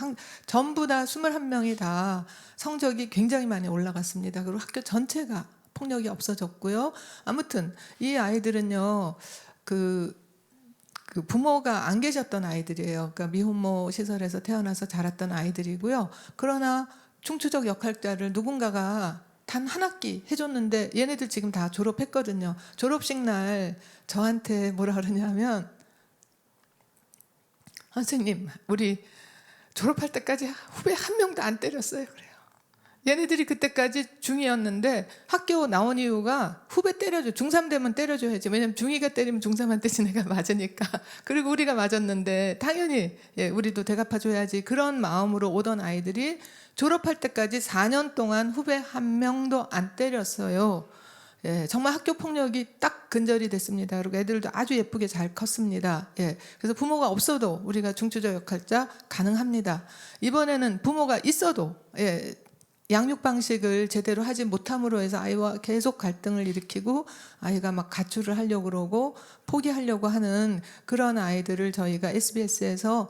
전부 다 21명이 다 성적이 굉장히 많이 올라갔습니다. 그리고 학교 전체가 폭력이 없어졌고요. 아무튼 이 아이들은요. 그 부모가 안 계셨던 아이들이에요. 그러니까 미혼모 시설에서 태어나서 자랐던 아이들이고요. 그러나 중추적 역할자를 누군가가 단 한 학기 해줬는데 얘네들 지금 다 졸업했거든요. 졸업식 날 저한테 뭐라 그러냐면 선생님 우리 졸업할 때까지 후배 한 명도 안 때렸어요. 그래요. 얘네들이 그때까지 중2였는데 학교 나온 이유가 후배 때려줘. 중3 되면 때려줘야지. 왜냐면 중2가 때리면 중3한테 지네가 맞으니까. 그리고 우리가 맞았는데 당연히 우리도 대갚아줘야지. 그런 마음으로 오던 아이들이 졸업할 때까지 4년 동안 후배 한 명도 안 때렸어요. 정말 학교 폭력이 딱 근절이 됐습니다. 그리고 애들도 아주 예쁘게 잘 컸습니다. 그래서 부모가 없어도 우리가 중추적 역할자 가능합니다. 이번에는 부모가 있어도 양육 방식을 제대로 하지 못함으로 해서 아이와 계속 갈등을 일으키고 아이가 막 가출을 하려고 그러고 포기하려고 하는 그런 아이들을 저희가 SBS에서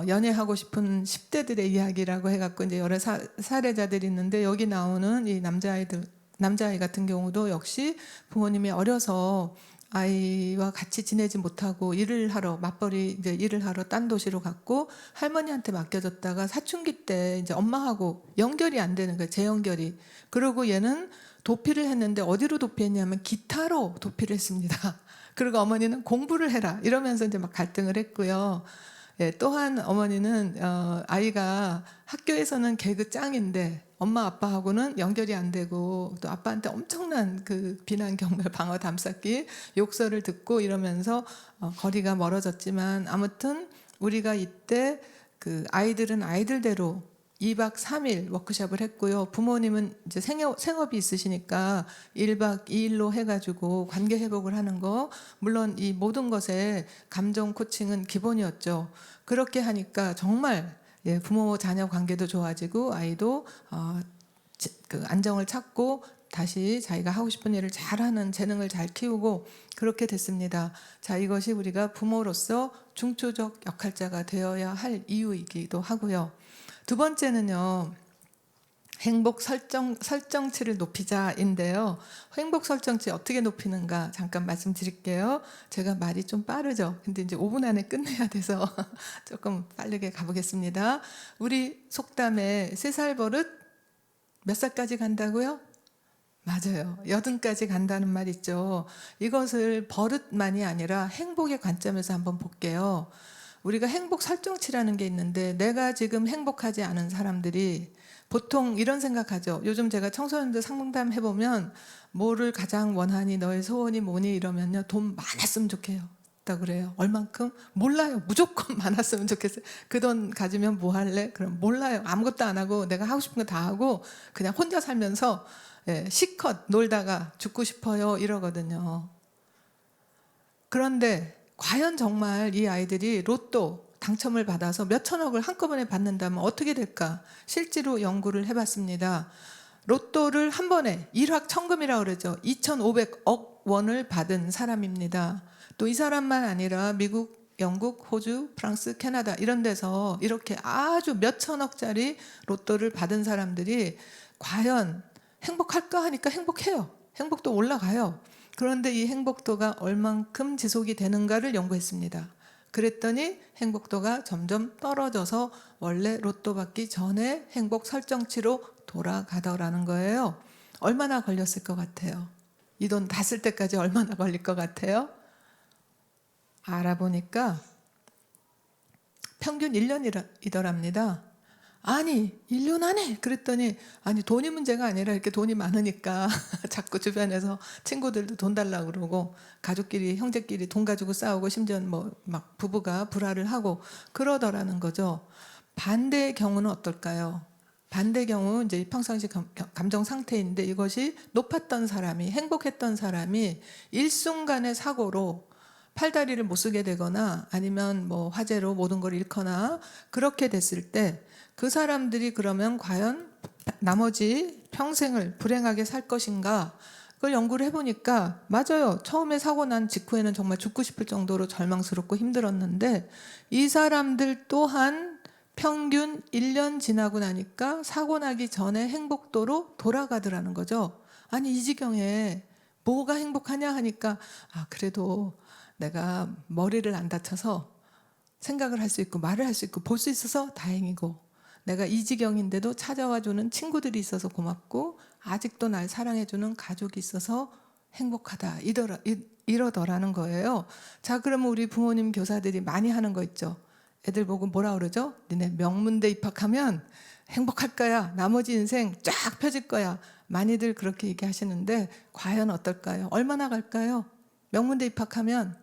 연애하고 싶은 10대들의 이야기라고 해갖고 이제 여러 사례자들이 있는데, 여기 나오는 이 남자아이 같은 경우도 역시 부모님이 어려서 아이와 같이 지내지 못하고 맞벌이 이제 일을 하러 딴 도시로 갔고 할머니한테 맡겨졌다가 사춘기 때 이제 엄마하고 연결이 안 되는 거예요. 재연결이. 그리고 얘는 도피를 했는데 어디로 도피했냐면 기타로 도피를 했습니다. 그리고 어머니는 공부를 해라 이러면서 이제 막 갈등을 했고요. 예, 또한 어머니는 아이가 학교에서는 개그 짱인데 엄마 아빠하고는 연결이 안 되고 또 아빠한테 엄청난 그 비난 경멸 방어 담쌓기 욕설을 듣고 이러면서 거리가 멀어졌지만, 아무튼 우리가 이때 그 아이들은 아이들대로 2박 3일 워크숍을 했고요. 부모님은 이제 생업이 있으시니까 1박 2일로 해가지고 관계 회복을 하는 거, 물론 이 모든 것에 감정 코칭은 기본이었죠. 그렇게 하니까 정말 부모 자녀 관계도 좋아지고 아이도 그 안정을 찾고 다시 자기가 하고 싶은 일을 잘하는 재능을 잘 키우고 그렇게 됐습니다. 자, 이것이 우리가 부모로서 중추적 역할자가 되어야 할 이유이기도 하고요. 두 번째는요, 행복 설정치를 높이자인데요. 행복 설정치 어떻게 높이는가 잠깐 말씀드릴게요. 제가 말이 좀 빠르죠. 근데 이제 5분 안에 끝내야 돼서 조금 빠르게 가보겠습니다. 우리 속담에 3살 버릇 몇 살까지 간다고요? 맞아요. 80까지 간다는 말 있죠. 이것을 버릇만이 아니라 행복의 관점에서 한번 볼게요. 우리가 행복 설정치라는 게 있는데, 내가 지금 행복하지 않은 사람들이 보통 이런 생각하죠. 요즘 제가 청소년들 상담 해보면 뭐를 가장 원하니, 너의 소원이 뭐니 이러면요, 돈 많았으면 좋겠다 그래요. 얼만큼? 몰라요. 무조건 많았으면 좋겠어요. 그 돈 가지면 뭐 할래? 그럼 몰라요. 아무것도 안 하고 내가 하고 싶은 거 다 하고 그냥 혼자 살면서 실컷 놀다가 죽고 싶어요 이러거든요. 그런데 과연 정말 이 아이들이 로또 당첨을 받아서 몇 천억을 한꺼번에 받는다면 어떻게 될까? 실제로 연구를 해봤습니다. 로또를 한 번에 일확천금이라고 그러죠. 2,500억 원을 받은 사람입니다. 또 이 사람만 아니라 미국, 영국, 호주, 프랑스, 캐나다 이런 데서 이렇게 아주 몇 천억짜리 로또를 받은 사람들이 과연 행복할까 하니까 행복해요. 행복도 올라가요. 그런데 이 행복도가 얼만큼 지속이 되는가를 연구했습니다. 그랬더니 행복도가 점점 떨어져서 원래 로또 받기 전에 행복 설정치로 돌아가더라는 거예요. 얼마나 걸렸을 것 같아요? 이 돈 다 쓸 때까지 얼마나 걸릴 것 같아요? 알아보니까 평균 1년이더랍니다. 아니 1년 안에? 그랬더니 아니 돈이 문제가 아니라 이렇게 돈이 많으니까 자꾸 주변에서 친구들도 돈 달라고 그러고 가족끼리 형제끼리 돈 가지고 싸우고 심지어 뭐 막 부부가 불화를 하고 그러더라는 거죠. 반대의 경우는 어떨까요? 반대 경우 이제 평상시 감정 상태인데, 이것이 높았던 사람이, 행복했던 사람이 일순간의 사고로 팔다리를 못 쓰게 되거나 아니면 뭐 화재로 모든 걸 잃거나 그렇게 됐을 때 그 사람들이 그러면 과연 나머지 평생을 불행하게 살 것인가? 그걸 연구를 해보니까 맞아요. 처음에 사고 난 직후에는 정말 죽고 싶을 정도로 절망스럽고 힘들었는데 이 사람들 또한 평균 1년 지나고 나니까 사고 나기 전에 행복도로 돌아가더라는 거죠. 아니 이 지경에 뭐가 행복하냐 하니까 그래도 내가 머리를 안 다쳐서 생각을 할 수 있고 말을 할 수 있고 볼 수 있어서 다행이고, 내가 이 지경인데도 찾아와주는 친구들이 있어서 고맙고 아직도 날 사랑해주는 가족이 있어서 행복하다 이러더라는 거예요. 자, 그러면 우리 부모님 교사들이 많이 하는 거 있죠. 애들 보고 뭐라 그러죠? 니네 명문대 입학하면 행복할 거야. 나머지 인생 쫙 펴질 거야. 많이들 그렇게 얘기하시는데 과연 어떨까요? 얼마나 갈까요? 명문대 입학하면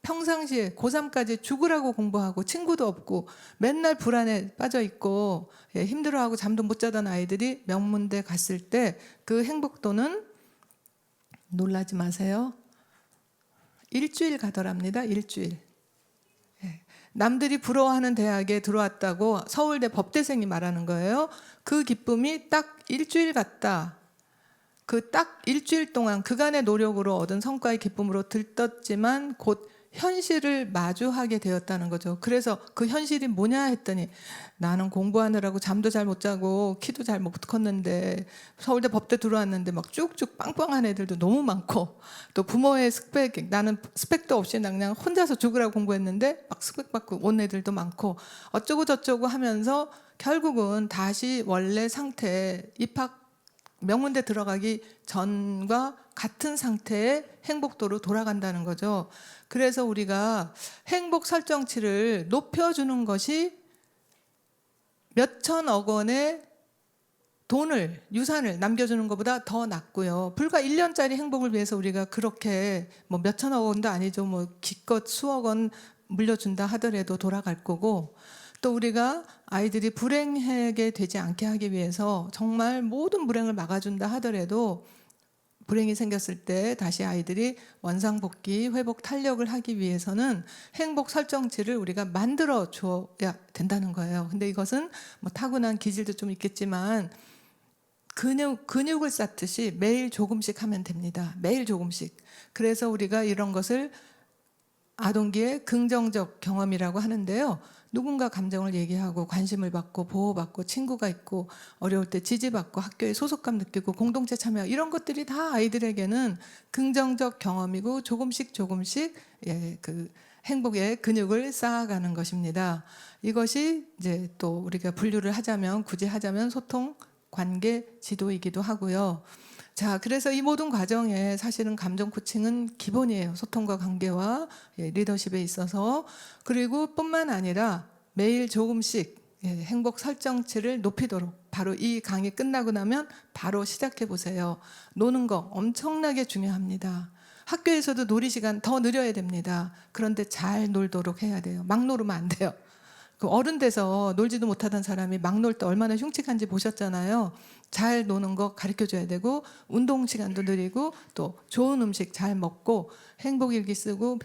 평상시에 고3까지 죽으라고 공부하고 친구도 없고 맨날 불안에 빠져 있고 힘들어하고 잠도 못 자던 아이들이 명문대 갔을 때 그 행복도는 놀라지 마세요. 일주일 가더랍니다. 일주일. 남들이 부러워하는 대학에 들어왔다고 서울대 법대생이 말하는 거예요. 그 기쁨이 딱 일주일 갔다. 그 딱 일주일 동안 그간의 노력으로 얻은 성과의 기쁨으로 들떴지만 곧 현실을 마주하게 되었다는 거죠. 그래서 그 현실이 뭐냐 했더니 나는 공부하느라고 잠도 잘 못 자고 키도 잘 못 컸는데 서울대 법대 들어왔는데 막 쭉쭉 빵빵한 애들도 너무 많고 또 부모의 스펙, 나는 스펙도 없이 그냥 혼자서 죽으라고 공부했는데 막 스펙 받고 온 애들도 많고 어쩌고 저쩌고 하면서 결국은 다시 원래 상태 입학 명문대 들어가기 전과 같은 상태의 행복도로 돌아간다는 거죠. 그래서 우리가 행복 설정치를 높여주는 것이 몇천억 원의 돈을, 유산을 남겨주는 것보다 더 낫고요. 불과 1년짜리 행복을 위해서 우리가 그렇게 뭐 몇천억 원도 아니죠. 뭐 기껏 수억 원 물려준다 하더라도 돌아갈 거고, 또 우리가 아이들이 불행하게 되지 않게 하기 위해서 정말 모든 불행을 막아준다 하더라도 불행이 생겼을 때 다시 아이들이 원상복귀, 회복, 탄력을 하기 위해서는 행복 설정치를 우리가 만들어 줘야 된다는 거예요. 근데 이것은 뭐 타고난 기질도 좀 있겠지만 근육을 쌓듯이 매일 조금씩 하면 됩니다. 매일 조금씩. 그래서 우리가 이런 것을 아동기의 긍정적 경험이라고 하는데요. 누군가 감정을 얘기하고 관심을 받고 보호받고 친구가 있고 어려울 때 지지받고 학교에 소속감 느끼고 공동체 참여, 이런 것들이 다 아이들에게는 긍정적 경험이고 조금씩 그 행복의 근육을 쌓아가는 것입니다. 이것이 이제 또 우리가 분류를 하자면, 굳이 하자면 소통, 관계, 지도이기도 하고요. 자, 그래서 이 모든 과정에 사실은 감정 코칭은 기본이에요. 소통과 관계와 리더십에 있어서. 그리고 뿐만 아니라 매일 조금씩 행복 설정치를 높이도록, 바로 이 강의 끝나고 나면 바로 시작해 보세요. 노는 거 엄청나게 중요합니다. 학교에서도 놀이 시간 더 늘려야 됩니다. 그런데 잘 놀도록 해야 돼요. 막 놀으면 안 돼요. 그 어른 돼서 놀지도 못하던 사람이 막 놀 때 얼마나 흉측한지 보셨잖아요. 잘 노는 거 가르쳐줘야 되고, 운동 시간도 늘리고, 또 좋은 음식 잘 먹고, 행복일기 쓰고,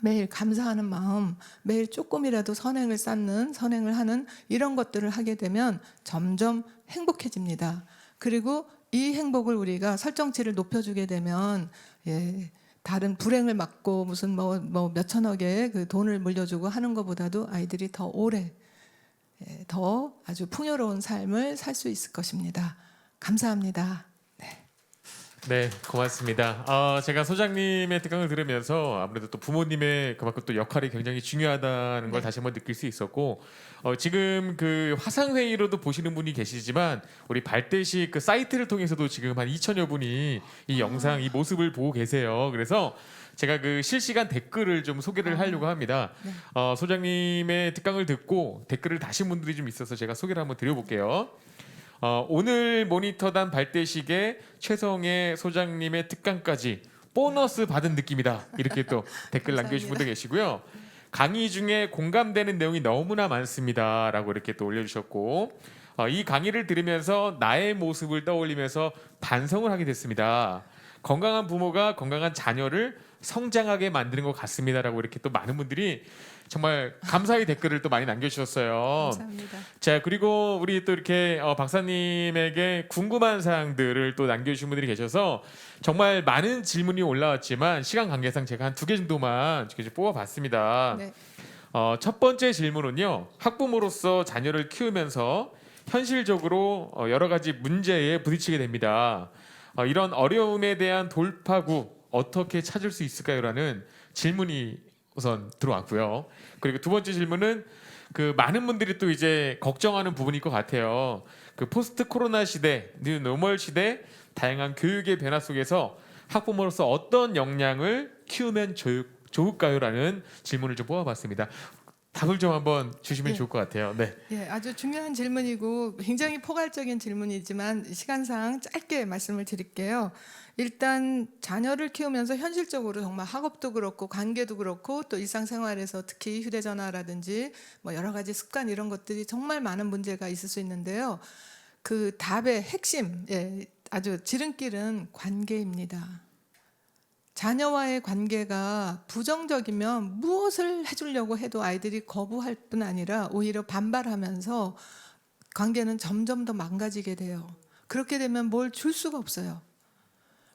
매일 감사하는 마음, 매일 조금이라도 선행을 하는 이런 것들을 하게 되면 점점 행복해집니다. 그리고 이 행복을 우리가 설정치를 높여주게 되면 다른 불행을 막고 무슨 뭐 몇천억의 그 돈을 물려주고 하는 것보다도 아이들이 더 오래, 더 아주 풍요로운 삶을 살 수 있을 것입니다. 감사합니다. 네, 고맙습니다. 제가 소장님의 특강을 들으면서 아무래도 또 부모님의 그만큼 또 역할이 굉장히 중요하다는 걸 다시 한번 느낄 수 있었고, 지금 그 화상 회의로도 보시는 분이 계시지만 우리 발대식 그 사이트를 통해서도 지금 한 2천여 분이 이 영상, 이 모습을 보고 계세요. 그래서 제가 그 실시간 댓글을 좀 소개를 하려고 합니다. 소장님의 특강을 듣고 댓글을 다신 분들이 좀 있어서 제가 소개를 한번 드려볼게요. 오늘 모니터단 발대식에 최성애 소장님의 특강까지 보너스 받은 느낌이다. 이렇게 또 댓글 남겨주신 분도 계시고요. 강의 중에 공감되는 내용이 너무나 많습니다. 라고 이렇게 또 올려주셨고, 이 강의를 들으면서 나의 모습을 떠올리면서 반성을 하게 됐습니다. 건강한 부모가 건강한 자녀를 성장하게 만드는 것 같습니다. 라고 이렇게 또 많은 분들이 정말 감사의 댓글을 또 많이 남겨주셨어요. 감사합니다. 자, 그리고 우리 또 이렇게 박사님에게 궁금한 사항들을 또 남겨주신 분들이 계셔서 정말 많은 질문이 올라왔지만 시간 관계상 제가 한 2개 정도만 뽑아봤습니다. 네. 첫 번째 질문은요, 학부모로서 자녀를 키우면서 현실적으로 여러 가지 문제에 부딪히게 됩니다. 이런 어려움에 대한 돌파구 어떻게 찾을 수 있을까요?라는 질문이 우선 들어왔고요. 그리고 두 번째 질문은 그 많은 분들이 또 이제 걱정하는 부분일 것 같아요. 그 포스트 코로나 시대, 뉴 노멀 시대, 다양한 교육의 변화 속에서 학부모로서 어떤 역량을 키우면 좋을까요?라는 질문을 좀 뽑아봤습니다. 답을 좀 한번 주시면 좋을 것 같아요. 네. 아주 중요한 질문이고 굉장히 포괄적인 질문이지만 시간상 짧게 말씀을 드릴게요. 일단 자녀를 키우면서 현실적으로 정말 학업도 그렇고 관계도 그렇고 또 일상생활에서 특히 휴대전화라든지 뭐 여러 가지 습관, 이런 것들이 정말 많은 문제가 있을 수 있는데요. 그 답의 핵심, 아주 지름길은 관계입니다. 자녀와의 관계가 부정적이면 무엇을 해주려고 해도 아이들이 거부할 뿐 아니라 오히려 반발하면서 관계는 점점 더 망가지게 돼요. 그렇게 되면 뭘 줄 수가 없어요.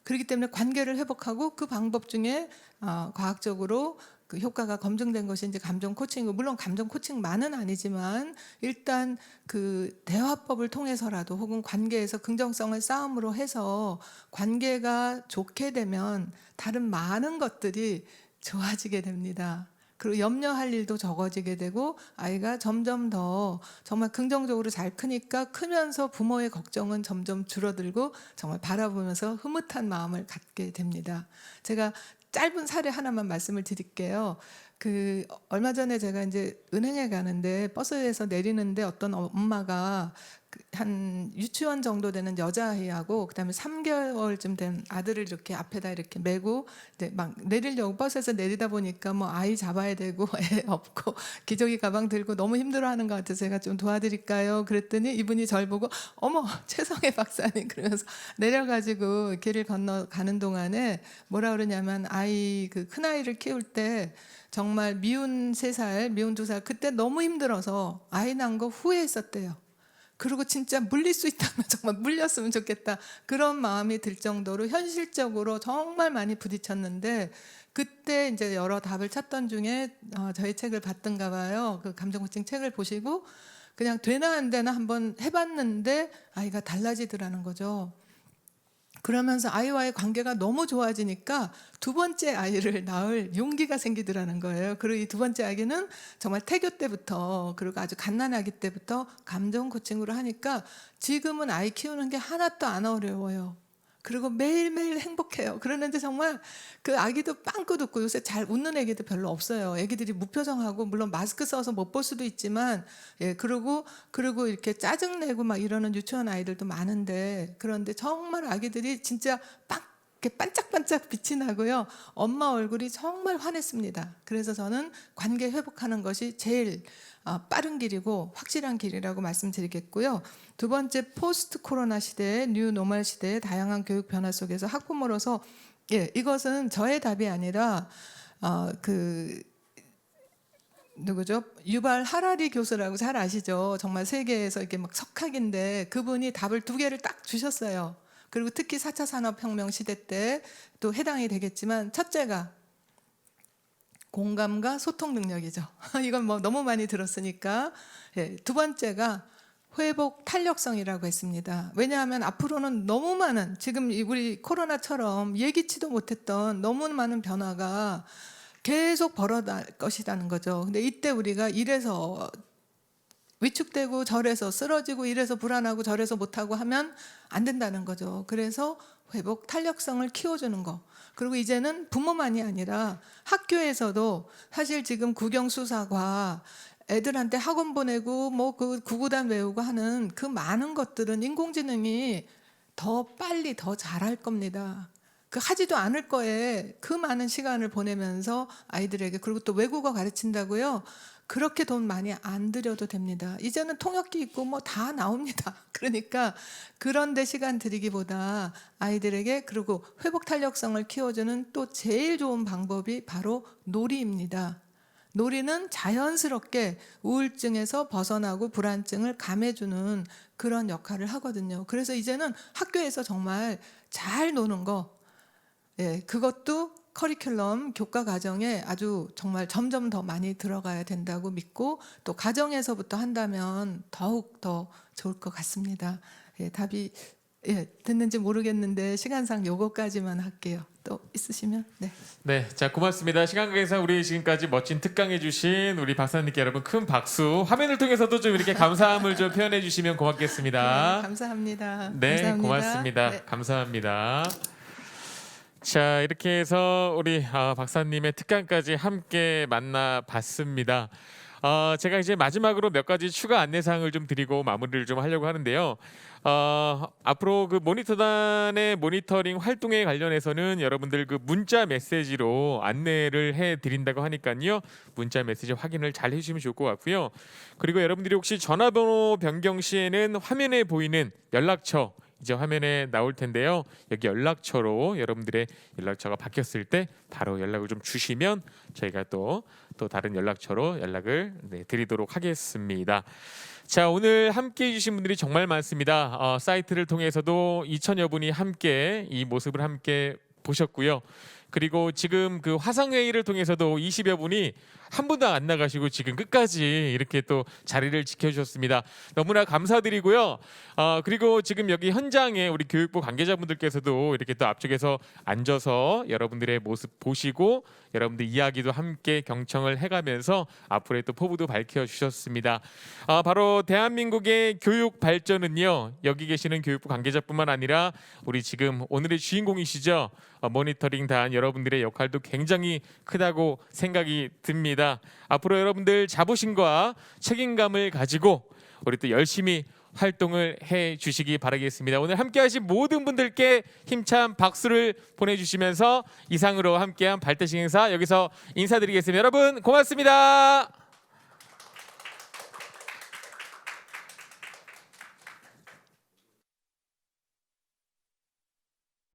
그렇기 때문에 관계를 회복하고 그 방법 중에 과학적으로 그 효과가 검증된 것이 이제 감정 코칭이고, 물론 감정 코칭만은 아니지만 일단 그 대화법을 통해서라도 혹은 관계에서 긍정성을 쌓음으로 해서 관계가 좋게 되면 다른 많은 것들이 좋아지게 됩니다. 그리고 염려할 일도 적어지게 되고 아이가 점점 더 정말 긍정적으로 잘 크니까 크면서 부모의 걱정은 점점 줄어들고 정말 바라보면서 흐뭇한 마음을 갖게 됩니다. 제가 짧은 사례 하나만 말씀을 드릴게요. 그 얼마 전에 제가 이제 은행에 가는데 버스에서 내리는데 어떤 엄마가 한 유치원 정도 되는 여자아이하고 그다음에 3개월쯤 된 아들을 이렇게 앞에다 이렇게 메고 이제 막 내리려고 버스에서 내리다 보니까 뭐 아이 잡아야 되고 애 없고 기저귀 가방 들고 너무 힘들어하는 것 같아서 제가 좀 도와드릴까요? 그랬더니 이분이 절 보고 어머 최성애 박사님 그러면서 내려가지고 길을 건너가는 동안에 뭐라 그러냐면 아이 그 큰아이를 키울 때 정말 미운 3살, 미운 2살 그때 너무 힘들어서 아이 낳은 거 후회했었대요. 그리고 진짜 물릴 수 있다면 정말 물렸으면 좋겠다. 그런 마음이 들 정도로 현실적으로 정말 많이 부딪혔는데 그때 이제 여러 답을 찾던 중에 저희 책을 봤던가 봐요. 그 감정 코칭 책을 보시고 그냥 되나 안 되나 한번 해봤는데 아이가 달라지더라는 거죠. 그러면서 아이와의 관계가 너무 좋아지니까 2번째 아이를 낳을 용기가 생기더라는 거예요. 그리고 이 2번째 아기는 정말 태교 때부터 그리고 아주 갓난아기 때부터 감정 코칭으로 하니까 지금은 아이 키우는 게 하나도 안 어려워요. 그리고 매일매일 행복해요. 그러는데 정말 그 아기도 빵긋 웃고 요새 잘 웃는 애기도 별로 없어요. 애기들이 무표정하고 물론 마스크 써서 못 볼 수도 있지만 그리고 이렇게 짜증내고 막 이러는 유치원 아이들도 많은데 그런데 정말 아기들이 진짜 이렇게 반짝반짝 빛이 나고요. 엄마 얼굴이 정말 환했습니다. 그래서 저는 관계 회복하는 것이 제일 빠른 길이고 확실한 길이라고 말씀드리겠고요. 2번째 포스트 코로나 시대의 뉴 노멀 시대의 다양한 교육 변화 속에서 학부모로서 이것은 저의 답이 아니라 누구죠? 유발 하라리 교수라고 잘 아시죠? 정말 세계에서 이렇게 막 석학인데 그분이 답을 2개를 딱 주셨어요. 그리고 특히 4차 산업혁명 시대 때 또 해당이 되겠지만 첫째가 공감과 소통 능력이죠. 이건 뭐 너무 많이 들었으니까. 2번째가 회복 탄력성이라고 했습니다. 왜냐하면 앞으로는 너무 많은 지금 우리 코로나처럼 예기치도 못했던 너무 많은 변화가 계속 벌어날 것이라는 거죠. 근데 이때 우리가 이래서 위축되고 저래서 쓰러지고 이래서 불안하고 저래서 못하고 하면 안 된다는 거죠. 그래서 회복 탄력성을 키워주는 거. 그리고 이제는 부모만이 아니라 학교에서도 사실 지금 국영수사과 애들한테 학원 보내고 뭐 그 구구단 외우고 하는 그 많은 것들은 인공지능이 더 빨리 더 잘할 겁니다. 그 하지도 않을 거에 그 많은 시간을 보내면서 아이들에게 그리고 또 외국어 가르친다고요. 그렇게 돈 많이 안 들여도 됩니다. 이제는 통역기 있고 뭐 다 나옵니다. 그러니까 그런데 시간 들이기보다 아이들에게 그리고 회복 탄력성을 키워주는 또 제일 좋은 방법이 바로 놀이입니다. 놀이는 자연스럽게 우울증에서 벗어나고 불안증을 감해주는 그런 역할을 하거든요. 그래서 이제는 학교에서 정말 잘 노는 거, 그것도 커리큘럼 교과 과정에 아주 정말 점점 더 많이 들어가야 된다고 믿고 또 가정에서부터 한다면 더욱 더 좋을 것 같습니다. 답이 됐는지 모르겠는데 시간상 요거까지만 할게요. 또 있으시면 네, 자 고맙습니다. 시간 관계상 우리 지금까지 멋진 특강해 주신 우리 박사님께 여러분 큰 박수. 화면을 통해서도 좀 이렇게 감사함을 좀 표현해 주시면 고맙겠습니다. 감사합니다. 네, 감사합니다. 고맙습니다. 네. 감사합니다. 자, 이렇게 해서 우리 박사님의 특강까지 함께 만나봤습니다. 제가 이제 마지막으로 몇 가지 추가 안내사항을 좀 드리고 마무리를 좀 하려고 하는데요. 앞으로 그 모니터단의 모니터링 활동에 관련해서는 여러분들 그 문자 메시지로 안내를 해드린다고 하니까요. 문자 메시지 확인을 잘 해주시면 좋을 것 같고요. 그리고 여러분들이 혹시 전화번호 변경 시에는 화면에 보이는 연락처 이제 화면에 나올 텐데요. 여기 연락처로 여러분들의 연락처가 바뀌었을 때 바로 연락을 좀 주시면 저희가 또 다른 연락처로 연락을 드리도록 하겠습니다. 자, 오늘 함께해 주신 분들이 정말 많습니다. 사이트를 통해서도 2천여 분이 함께 이 모습을 함께 보셨고요. 그리고 지금 그 화상회의를 통해서도 20여 분이 한 분도 안 나가시고 지금 끝까지 이렇게 또 자리를 지켜주셨습니다. 너무나 감사드리고요. 그리고 지금 여기 현장에 우리 교육부 관계자분들께서도 이렇게 또 앞쪽에서 앉아서 여러분들의 모습 보시고 여러분들 이야기도 함께 경청을 해가면서 앞으로의 또 포부도 밝혀주셨습니다. 바로 대한민국의 교육 발전은요, 여기 계시는 교육부 관계자뿐만 아니라 우리 지금 오늘의 주인공이시죠. 모니터링 단 여러분들의 역할도 굉장히 크다고 생각이 듭니다. 앞으로 여러분들 자부심과 책임감을 가지고 우리 또 열심히 활동을 해 주시기 바라겠습니다. 오늘 함께 하신 모든 분들께 힘찬 박수를 보내주시면서 이상으로 함께한 발대식 행사 여기서 인사드리겠습니다. 여러분 고맙습니다.